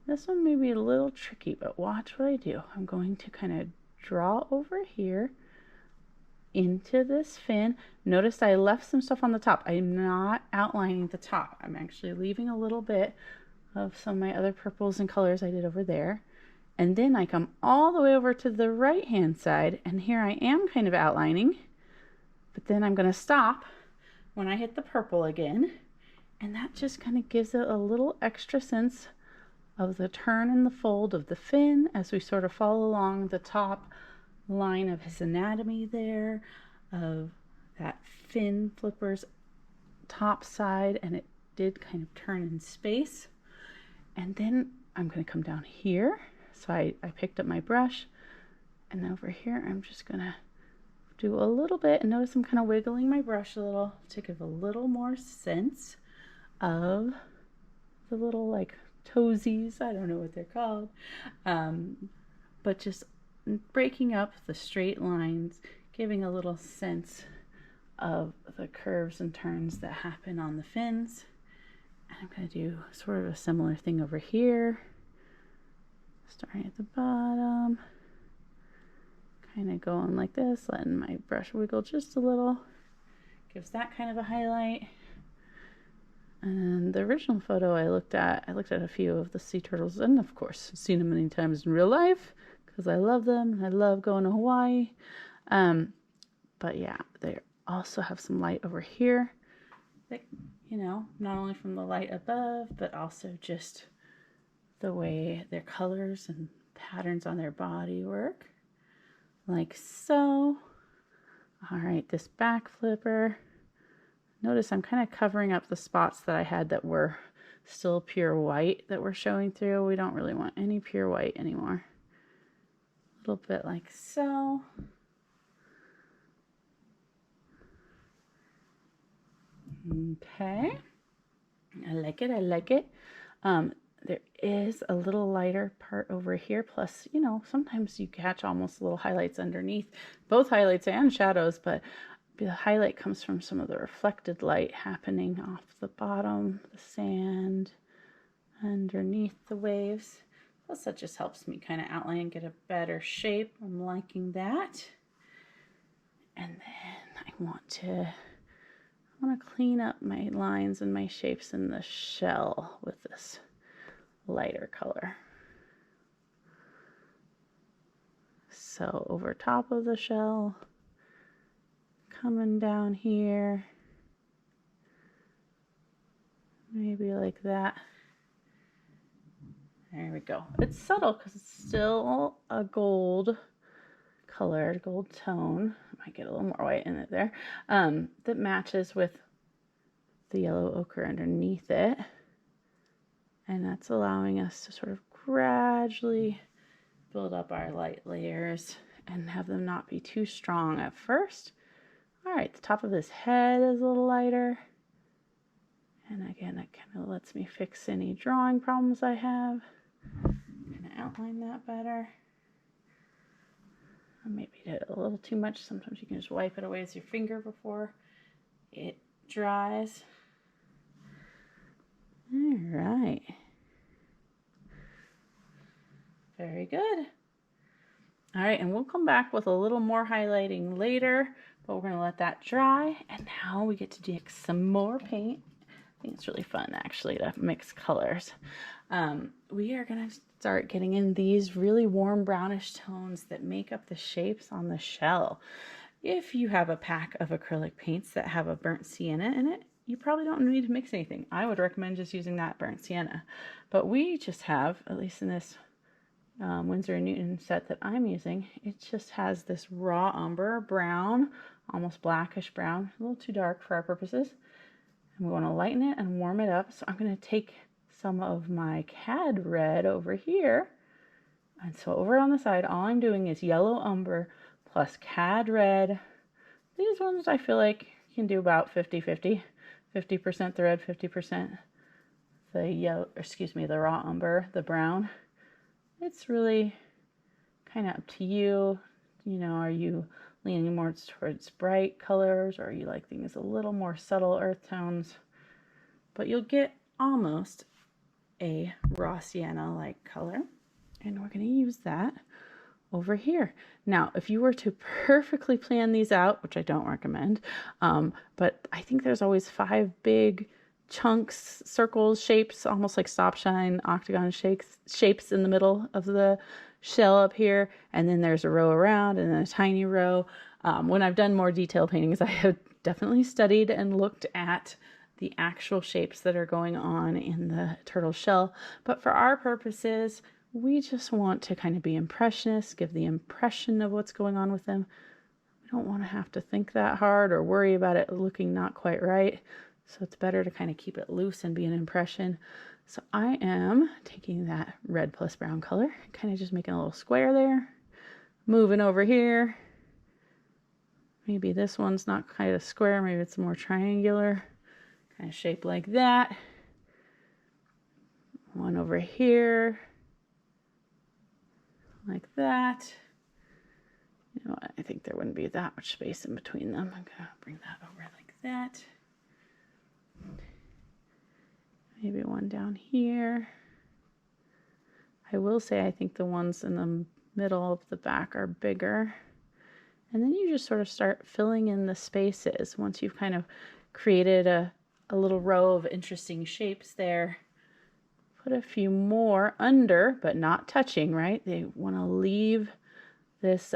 This one may be a little tricky, but watch what I do. I'm going to kind of draw over here into this fin. Notice I left some stuff on the top. I'm not outlining the top. I'm actually leaving a little bit of some of my other purples and colors I did over there. And then I come all the way over to the right hand side, and here I am kind of outlining, but then I'm going to stop when I hit the purple again, and that just kind of gives it a little extra sense of the turn and the fold of the fin as we sort of follow along the top line of his anatomy there, of that fin flipper's top side, and it did kind of turn in space. And then I'm going to come down here. So I picked up my brush, and over here I'm just going to do a little bit, and notice I'm kind of wiggling my brush a little to give a little more sense of the little like toesies, I don't know what they're called, but just breaking up the straight lines, giving a little sense of the curves and turns that happen on the fins. And I'm going to do sort of a similar thing over here, starting at the bottom, kind of going like this, letting my brush wiggle just a little, gives that kind of a highlight. And the original photo I looked at a few of the sea turtles, and of course seen them many times in real life because I love them. I love going to Hawaii. But yeah, they also have some light over here that, you know, not only from the light above, but also just the way their colors and patterns on their body work, like so. All right, this back flipper. Notice I'm kind of covering up the spots that I had that were still pure white that were showing through. We don't really want any pure white anymore. A little bit like so. Okay. I like it. I like it. There is a little lighter part over here. Plus, you know, sometimes you catch almost little highlights underneath, both highlights and shadows, but the highlight comes from some of the reflected light happening off the bottom, the sand, underneath the waves. Plus that just helps me kind of outline and get a better shape. I'm liking that. And then I want to clean up my lines and my shapes in the shell with this lighter color. So over top of the shell, coming down here, maybe like that. There we go. It's subtle because it's still a gold color, gold tone. I might get a little more white in it there. That matches with the yellow ochre underneath it. And that's allowing us to sort of gradually build up our light layers and have them not be too strong at first. All right, the top of his head is a little lighter. And again, that kind of lets me fix any drawing problems I have. Kind of outline that better. I maybe did it a little too much. Sometimes you can just wipe it away with your finger before it dries. All right. Very good. All right, and we'll come back with a little more highlighting later, but we're going to let that dry. And now we get to do some more paint. I think it's really fun, actually, to mix colors. We are going to start getting in these really warm brownish tones that make up the shapes on the shell. If you have a pack of acrylic paints that have a burnt sienna in it, you probably don't need to mix anything. I would recommend just using that burnt sienna. But we just have, at least in this Winsor & Newton set that I'm using, it just has this raw umber brown, almost blackish brown, a little too dark for our purposes. And we want to lighten it and warm it up. So I'm going to take some of my cad red over here. And so over on the side, all I'm doing is yellow umber plus cad red. These ones I feel like you can do about 50-50. 50% the red, 50% the yellow, the raw umber, the brown. It's really kind of up to you. You know, are you leaning more towards bright colors, or are you like things a little more subtle earth tones? But you'll get almost a raw sienna like color, and we're going to use that over here. Now, if you were to perfectly plan these out, which I don't recommend, but I think there's always 5 big chunks, circles, shapes, almost like stop shine, octagon shapes in the middle of the shell up here, and then there's a row around and then a tiny row. When I've done more detailed paintings, I have definitely studied and looked at the actual shapes that are going on in the turtle shell, but for our purposes, we just want to kind of be impressionists, give the impression of what's going on with them. We don't want to have to think that hard or worry about it looking not quite right. So it's better to kind of keep it loose and be an impression. So I am taking that red plus brown color, kind of just making a little square there, moving over here. Maybe this one's not quite a square, maybe it's more triangular, kind of shape like that. One over here, like that. You know, I think there wouldn't be that much space in between them. I'm gonna bring that over like that. Maybe one down here. I will say I think the ones in the middle of the back are bigger. And then you just sort of start filling in the spaces once you've kind of created a little row of interesting shapes there. Put a few more under, but not touching, right? They want to leave this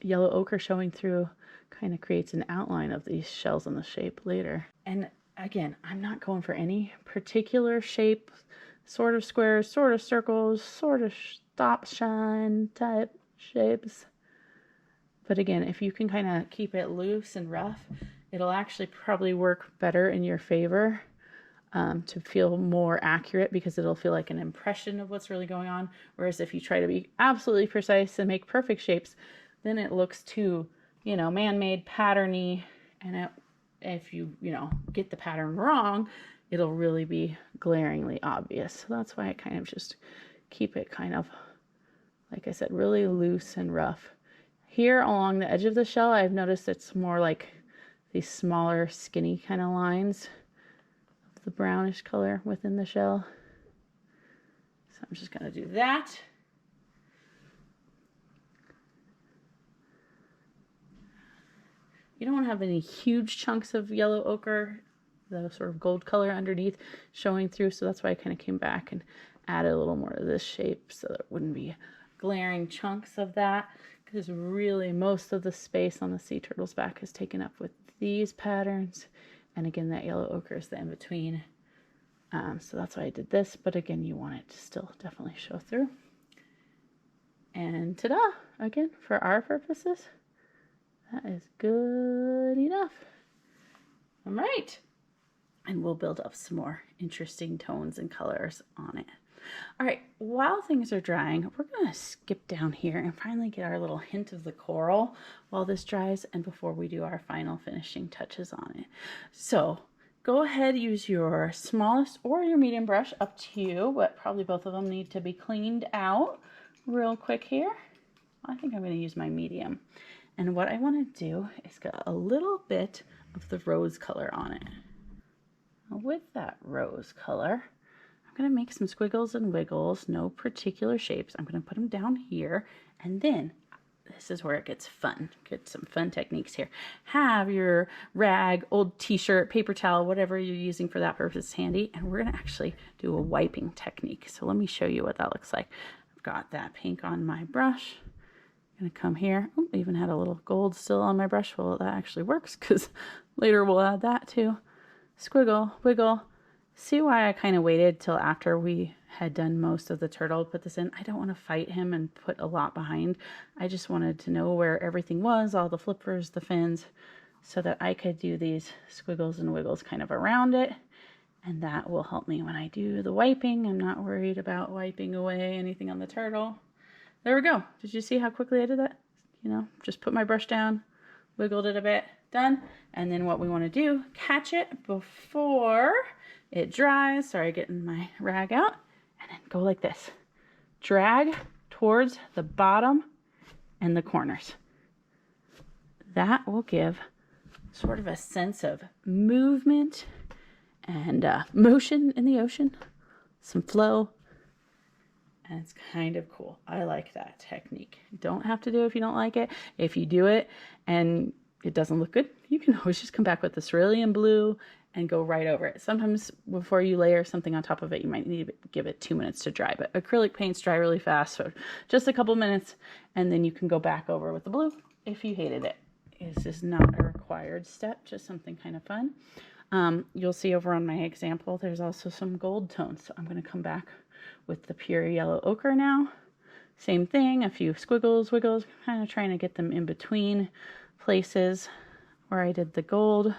yellow ochre showing through, kind of creates an outline of these shells and the shape later. And again, I'm not going for any particular shape, sort of squares, sort of circles, sort of stop shine type shapes. But again, if you can kind of keep it loose and rough, it'll actually probably work better in your favor to feel more accurate, because it'll feel like an impression of what's really going on. Whereas if you try to be absolutely precise and make perfect shapes, then it looks too, you know, man-made, patterny, and if you get the pattern wrong, it'll really be glaringly obvious. So that's why I kind of just keep it kind of, like I said, really loose and rough. Here along the edge of the shell, I've noticed it's more like these smaller, skinny kind of lines of the brownish color within the shell. So I'm just going to do that. You don't want to have any huge chunks of yellow ochre, the sort of gold color underneath showing through. So that's why I kind of came back and added a little more of this shape so that it wouldn't be glaring chunks of that. Because really most of the space on the sea turtle's back is taken up with these patterns. And again, that yellow ochre is the in-between. So that's why I did this. But again, you want it to still definitely show through. And ta-da! Again, for our purposes, that is good enough. All right. And we'll build up some more interesting tones and colors on it. All right, while things are drying, we're going to skip down here and finally get our little hint of the coral while this dries and before we do our final finishing touches on it. So go ahead, use your smallest or your medium brush, up to you, but probably both of them need to be cleaned out real quick here. I think I'm going to use my medium. And what I want to do is get a little bit of the rose color on it. With that rose color, I'm going to make some squiggles and wiggles, no particular shapes. I'm going to put them down here, and then this is where it gets fun. Get some fun techniques here. Have your rag, old t-shirt, paper towel, whatever you're using for that purpose handy, and we're going to actually do a wiping technique. So let me show you what that looks like. I've got that pink on my brush. I'm going to come here. Oh, I even had a little gold still on my brush. Well, that actually works because later we'll add that too. Squiggle, wiggle. See why I kind of waited till after we had done most of the turtle to put this in? I don't want to fight him and put a lot behind. I just wanted to know where everything was, all the flippers, the fins, so that I could do these squiggles and wiggles kind of around it. And that will help me when I do the wiping. I'm not worried about wiping away anything on the turtle. There we go. Did you see how quickly I did that? You know, just put my brush down, wiggled it a bit, done. And then what we want to do, catch it before it dries. Sorry, getting my rag out. And then go like this. Drag towards the bottom and the corners. That will give sort of a sense of movement and motion in the ocean, some flow, and it's kind of cool. I like that technique. You don't have to do it if you don't like it. If you do it and it doesn't look good, you can always just come back with the Cerulean Blue and go right over it. Sometimes before you layer something on top of it, you might need to give it 2 minutes to dry, but acrylic paints dry really fast, so just a couple minutes, and then you can go back over with the blue if you hated it. This is not a required step, just something kind of fun. You'll see over on my example, there's also some gold tones. So I'm going to come back with the pure yellow ochre now. Same thing, a few squiggles, wiggles, kind of trying to get them in between places where I did the gold.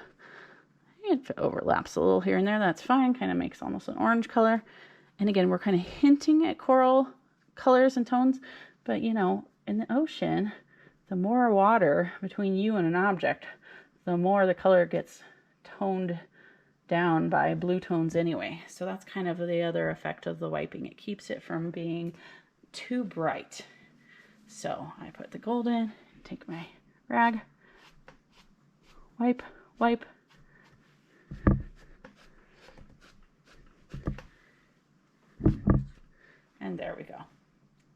If it overlaps a little here and there, that's fine. Kind of makes almost an orange color. And again, we're kind of hinting at coral colors and tones, but you know, in the ocean, the more water between you and an object, the more the color gets toned down by blue tones anyway. So that's kind of the other effect of the wiping. It keeps it from being too bright. So I put the gold in, take my rag, wipe, wipe. And there we go.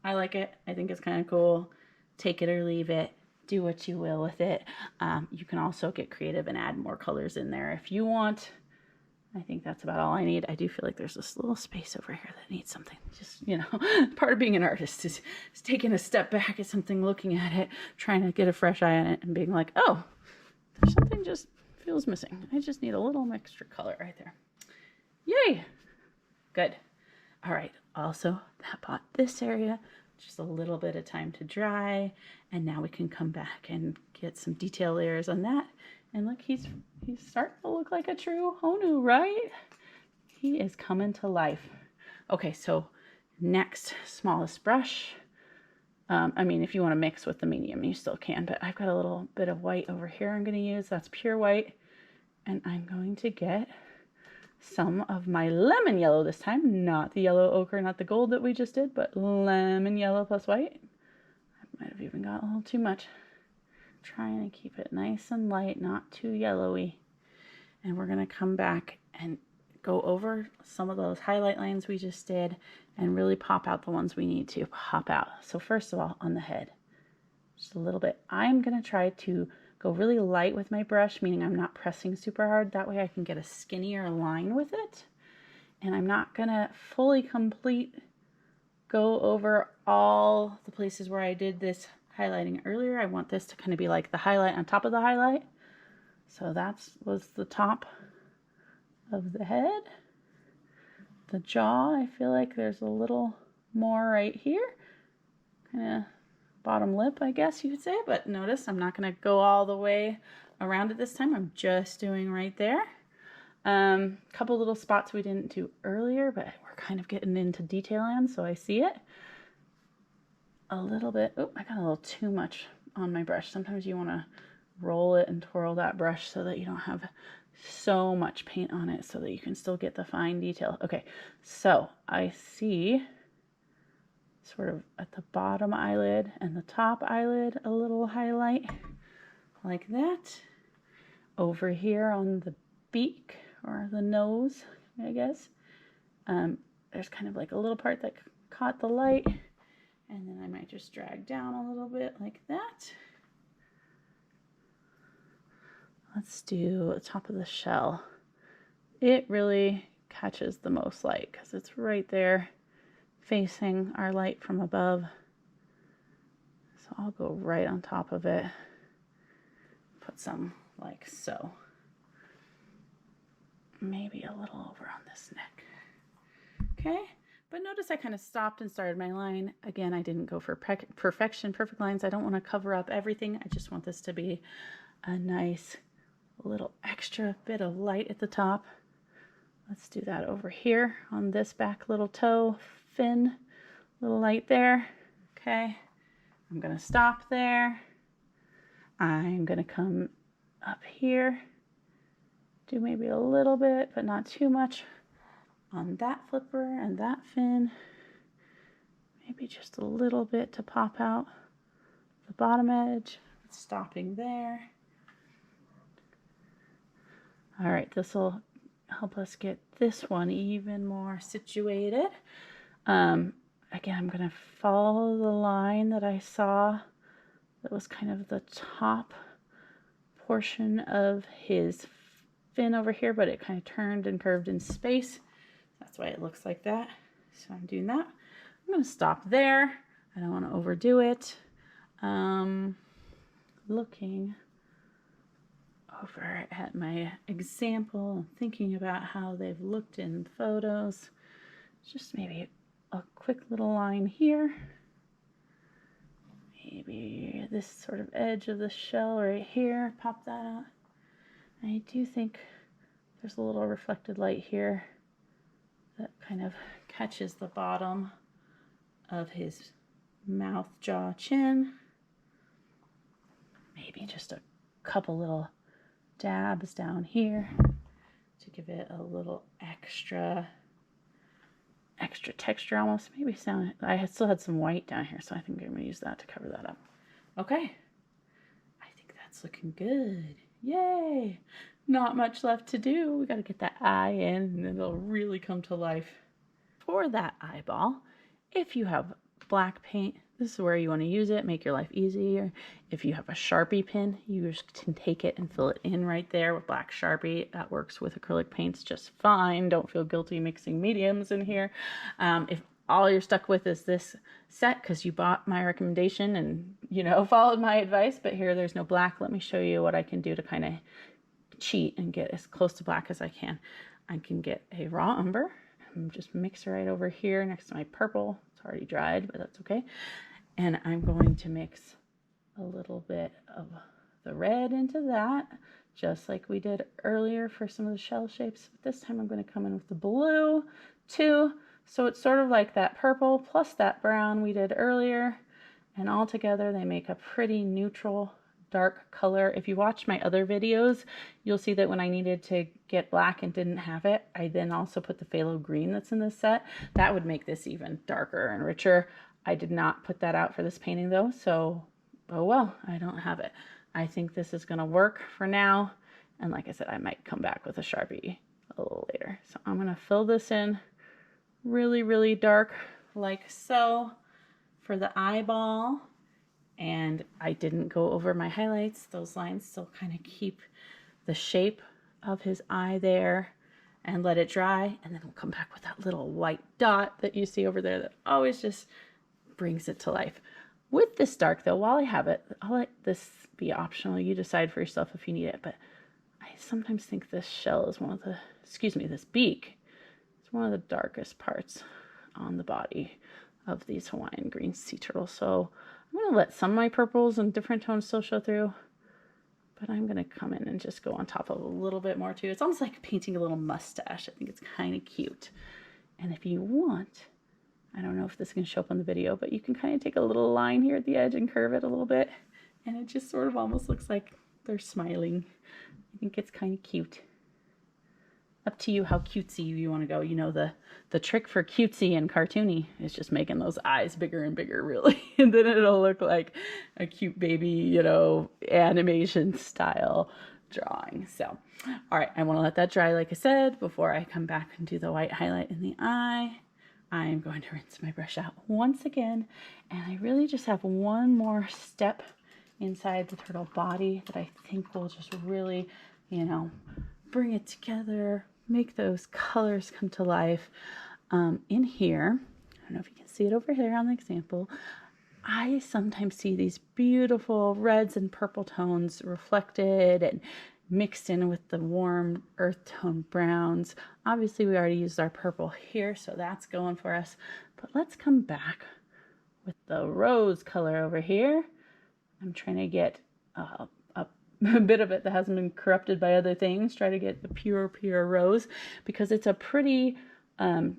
I like it. I think it's kind of cool. Take it or leave it. Do what you will with it. You can also get creative and add more colors in there if you want. I think that's about all I need. I do feel like there's this little space over here that needs something. Just, you know, part of being an artist is taking a step back at something, looking at it, trying to get a fresh eye on it, and being like, oh, there's something just feels missing. I just need a little extra color right there. Yay! Good. All right. Also, that bought this area just a little bit of time to dry, and now we can come back and get some detail layers on that. And look, he's starting to look like a true Honu, right? He is coming to life. Okay, so next, smallest brush. I mean, if you want to mix with the medium, you still can, but I've got a little bit of white over here I'm going to use. That's pure white, and I'm going to get some of my lemon yellow this time, not the yellow ochre, not the gold that we just did, but lemon yellow plus white. I might have even got a little too much. Trying to keep it nice and light, not too yellowy. And we're going to come back and go over some of those highlight lines we just did and really pop out the ones we need to pop out. So first of all, on the head, just a little bit. I'm going to try to go really light with my brush, meaning I'm not pressing super hard. That way I can get a skinnier line with it. And I'm not going to fully go over all the places where I did this highlighting earlier. I want this to kind of be like the highlight on top of the highlight. So that was the top of the head. The jaw, I feel like there's a little more right here. Kind of bottom lip, I guess you could say, but notice I'm not going to go all the way around it this time. I'm just doing right there. Couple little spots we didn't do earlier, but we're kind of getting into detail on, so I see it. A little bit, oh, I got a little too much on my brush. Sometimes you want to roll it and twirl that brush so that you don't have so much paint on it, so that you can still get the fine detail. Okay, so I see sort of at the bottom eyelid and the top eyelid a little highlight like that. Over here on the beak or the nose, I guess, there's kind of like a little part that caught the light, and then I might just drag down a little bit like that. Let's do the top of the shell. It really catches the most light because it's right there facing our light from above. So I'll go right on top of it. Put some like so. Maybe a little over on this neck. Okay, but notice I kind of stopped and started my line. Again, I didn't go for perfection, perfect lines. I don't want to cover up everything. I just want this to be a nice little extra bit of light at the top. Let's do that over here on this back little toe fin, little light there. Okay, I'm gonna stop there. I'm going to come up here, do maybe a little bit, but not too much on that flipper and that fin. Maybe just a little bit to pop out the bottom edge, stopping there. All right, this will help us get this one even more situated. Again, I'm going to follow the line that I saw that was kind of the top portion of his fin over here, but it kind of turned and curved in space. That's why it looks like that. So I'm doing that. I'm going to stop there. I don't want to overdo it. Looking over at my example and thinking about how they've looked in photos. Just maybe a quick little line here. Maybe this sort of edge of the shell right here, pop that out. I do think there's a little reflected light here that kind of catches the bottom of his mouth, jaw, chin. Maybe just a couple little dabs down here to give it a little extra texture almost. Maybe sound. I still had some white down here, so I think I'm going to use that to cover that up. Okay. I think that's looking good. Yay! Not much left to do. We got to get that eye in, and then it'll really come to life. For that eyeball, if you have black paint, this is where you want to use it, make your life easier. If you have a Sharpie pen, you just can take it and fill it in right there with black Sharpie. That works with acrylic paints just fine. Don't feel guilty mixing mediums in here. If all you're stuck with is this set because you bought my recommendation and, you know, followed my advice, but here there's no black, let me show you what I can do to kind of cheat and get as close to black as I can. I can get a raw umber and just mix it right over here next to my purple. It's already dried, but that's okay. And I'm going to mix a little bit of the red into that, just like we did earlier for some of the shell shapes. But this time I'm going to come in with the blue too. So it's sort of like that purple plus that brown we did earlier. And all together they make a pretty neutral dark color. If you watch my other videos, you'll see that when I needed to get black and didn't have it, I then also put the phthalo green that's in this set. That would make this even darker and richer. I did not put that out for this painting though, so oh well, I don't have it. I think this is gonna work for now. And like I said, I might come back with a Sharpie a little later. So I'm gonna fill this in really, really dark like so for the eyeball. And I didn't go over my highlights. Those lines still kind of keep the shape of his eye there, and let it dry. And then we'll come back with that little white dot that you see over there that always just brings it to life. With this dark though, while I have it, I'll let this be optional. You decide for yourself if you need it, but I sometimes think this shell is one of the, this beak, it's one of the darkest parts on the body of these Hawaiian green sea turtles. So I'm going to let some of my purples and different tones still show through, but I'm going to come in and just go on top of a little bit more too. It's almost like painting a little mustache. I think it's kind of cute. And if you want, I don't know if this can show up on the video, but you can kind of take a little line here at the edge and curve it a little bit. And it just sort of almost looks like they're smiling. I think it's kind of cute. Up to you how cutesy you want to go. You know, the trick for cutesy and cartoony is just making those eyes bigger and bigger, really. And then it'll look like a cute baby, you know, animation style drawing. So, all right, I want to let that dry, like I said, before I come back and do the white highlight in the eye. I'm going to rinse my brush out once again, and I really just have one more step inside the turtle body that I think will just really, you know, bring it together, make those colors come to life. In here, I don't know if you can see it over here on the example, I sometimes see these beautiful reds and purple tones reflected and mixed in with the warm earth tone browns. Obviously we already used our purple here, so that's going for us. But let's come back with the rose color over here. I'm trying to get a bit of it that hasn't been corrupted by other things. Try to get the pure rose because it's a pretty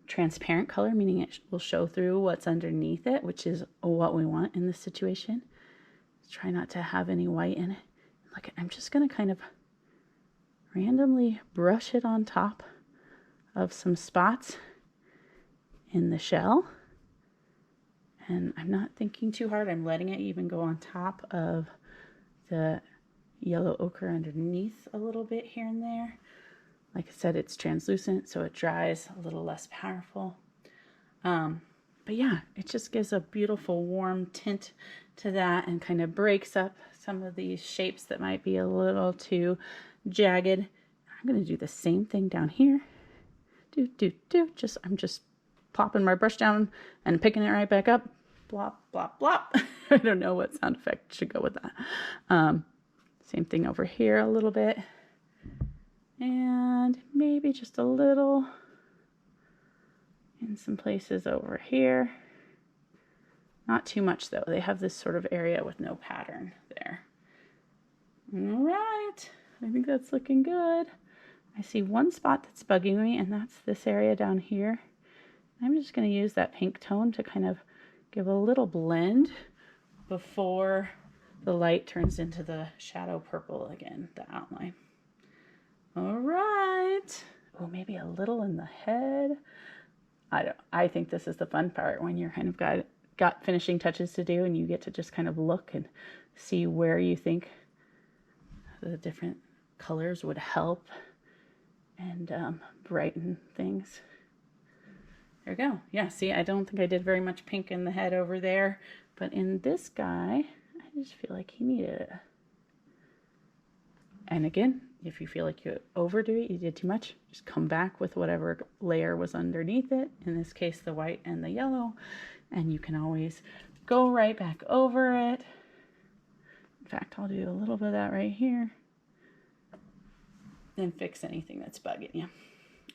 transparent color, meaning it will show through what's underneath it, which is what we want in this situation. Try not to have any white in it. Look, I'm just going to kind of randomly brush it on top of some spots in the shell. And I'm not thinking too hard. I'm letting it even go on top of the yellow ochre underneath a little bit here and there. Like I said, it's translucent, so it dries a little less powerful. But yeah, it just gives a beautiful warm tint to that and kind of breaks up some of these shapes that might be a little too jagged. I'm going to do the same thing down here. I'm just plopping my brush down and picking it right back up. Blop, blop, blop. I don't know what sound effect should go with that. Same thing over here a little bit. And maybe just a little in some places over here. Not too much though. They have this sort of area with no pattern there. All right. I think that's looking good. I see one spot that's bugging me, and that's this area down here. I'm just going to use that pink tone to kind of give a little blend before the light turns into the shadow purple again, the outline. All right. Oh, maybe a little in the head. I think this is the fun part when you're kind of got finishing touches to do, and you get to just kind of look and see where you think the different colors would help and brighten things. There we go. Yeah, see, I don't think I did very much pink in the head over there, but in this guy, I just feel like he needed it. And again, if you feel like you overdo it, you did too much, just come back with whatever layer was underneath it. In this case, the white and the yellow, and you can always go right back over it. In fact, I'll do a little bit of that right here. Then fix anything that's bugging you.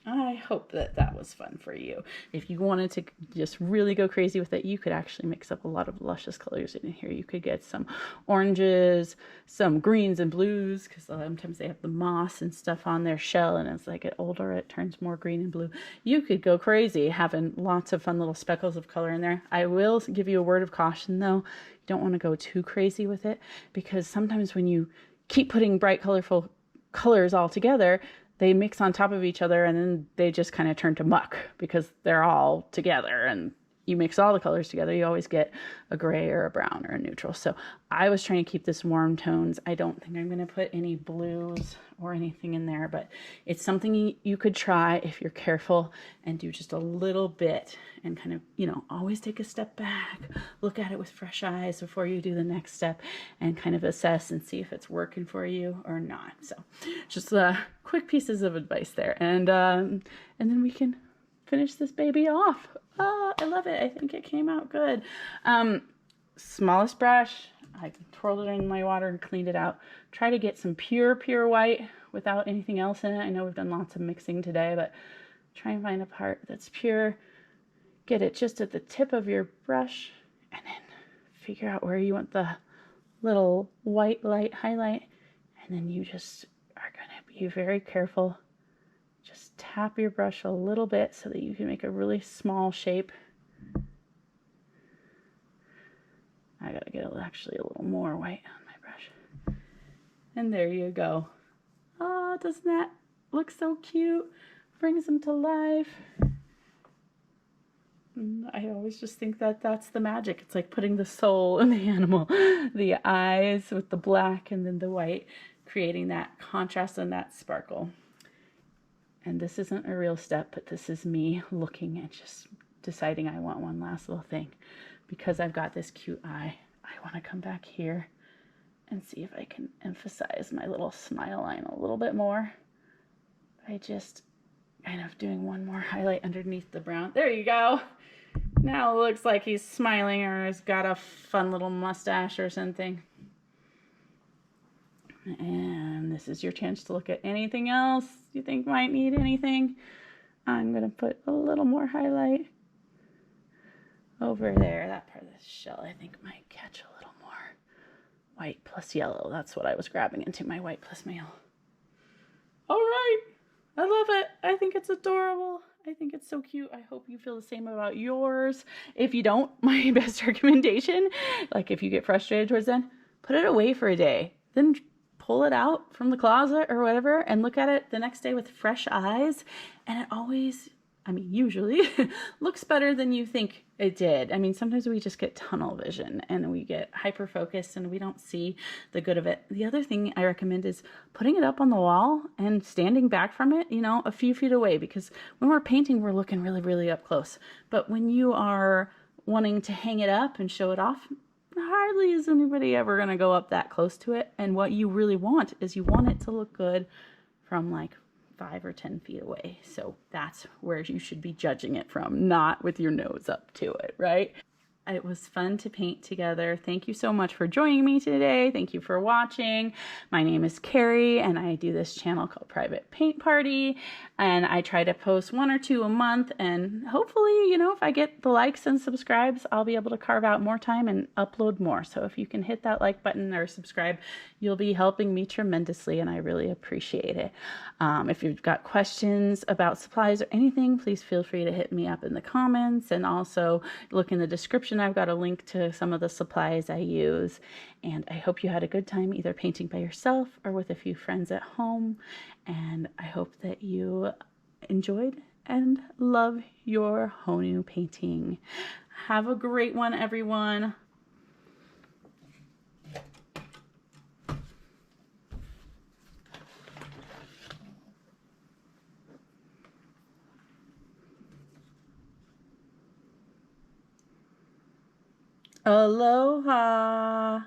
I hope that that was fun for you. If you wanted to just really go crazy with it, you could actually mix up a lot of luscious colors in here. You could get some oranges, some greens and blues, because sometimes they have the moss and stuff on their shell, and as they get older, it turns more green and blue. You could go crazy having lots of fun little speckles of color in there. I will give you a word of caution, though. You don't want to go too crazy with it, because sometimes when you keep putting bright, colorful colors all together, they mix on top of each other, and then they just kind of turn to muck because they're all together, and you mix all the colors together, you always get a gray or a brown or a neutral. So I was trying to keep this warm tones. I don't think I'm going to put any blues or anything in there, but it's something you could try if you're careful and do just a little bit and kind of, always take a step back, look at it with fresh eyes before you do the next step, and kind of assess and see if it's working for you or not. So just quick pieces of advice there. And then we can finish this baby off. Oh, I love it. I think it came out good. Smallest brush. I twirled it in my water and cleaned it out. Try to get some pure white without anything else in it. I know we've done lots of mixing today, but try and find a part that's pure. Get it just at the tip of your brush, and then figure out where you want the little white light highlight. And then you just are going to be very careful. Just tap your brush a little bit so that you can make a really small shape. I gotta get actually a little more white on my brush. And there you go. Oh, doesn't that look so cute? Brings them to life. I always just think that that's the magic. It's like putting the soul in the animal. The eyes with the black and then the white, creating that contrast and that sparkle. And this isn't a real step, but this is me looking and just deciding I want one last little thing. Because I've got this cute eye, I want to come back here and see if I can emphasize my little smile line a little bit more by just kind of doing one more highlight underneath the brown. There you go. Now it looks like he's smiling or has got a fun little mustache or something. And this is your chance to look at anything else you think might need anything. I'm going to put a little more highlight over there. That part of the shell I think might catch a little more white plus yellow. That's what I was grabbing into, my white plus my yellow. All right. I love it. I think it's adorable. I think it's so cute. I hope you feel the same about yours. If you don't, my best recommendation, like if you get frustrated towards then, put it away for a day. Then pull it out from the closet or whatever and look at it the next day with fresh eyes. And it always, I mean, usually looks better than you think it did. I mean, sometimes we just get tunnel vision and we get hyper focused and we don't see the good of it. The other thing I recommend is putting it up on the wall and standing back from it, you know, a few feet away, because when we're painting, we're looking really, really up close. But when you are wanting to hang it up and show it off, hardly is anybody ever going to go up that close to it. And what you really want is you want it to look good from like 5 or 10 feet away. So that's where you should be judging it from, not with your nose up to it, right? It was fun to paint together. Thank you so much for joining me today. Thank you for watching. My name is Carrie, and I do this channel called Private Paint Party, and I try to post 1 or 2 a month, and hopefully, you know, if I get the likes and subscribes, I'll be able to carve out more time and upload more. So if you can hit that like button or subscribe, you'll be helping me tremendously, and I really appreciate it. If you've got questions about supplies or anything, please feel free to hit me up in the comments, and also look in the description. I've got a link to some of the supplies I use, and I hope you had a good time either painting by yourself or with a few friends at home, and I hope that you enjoyed and love your Honu painting. Have a great one, everyone. Aloha.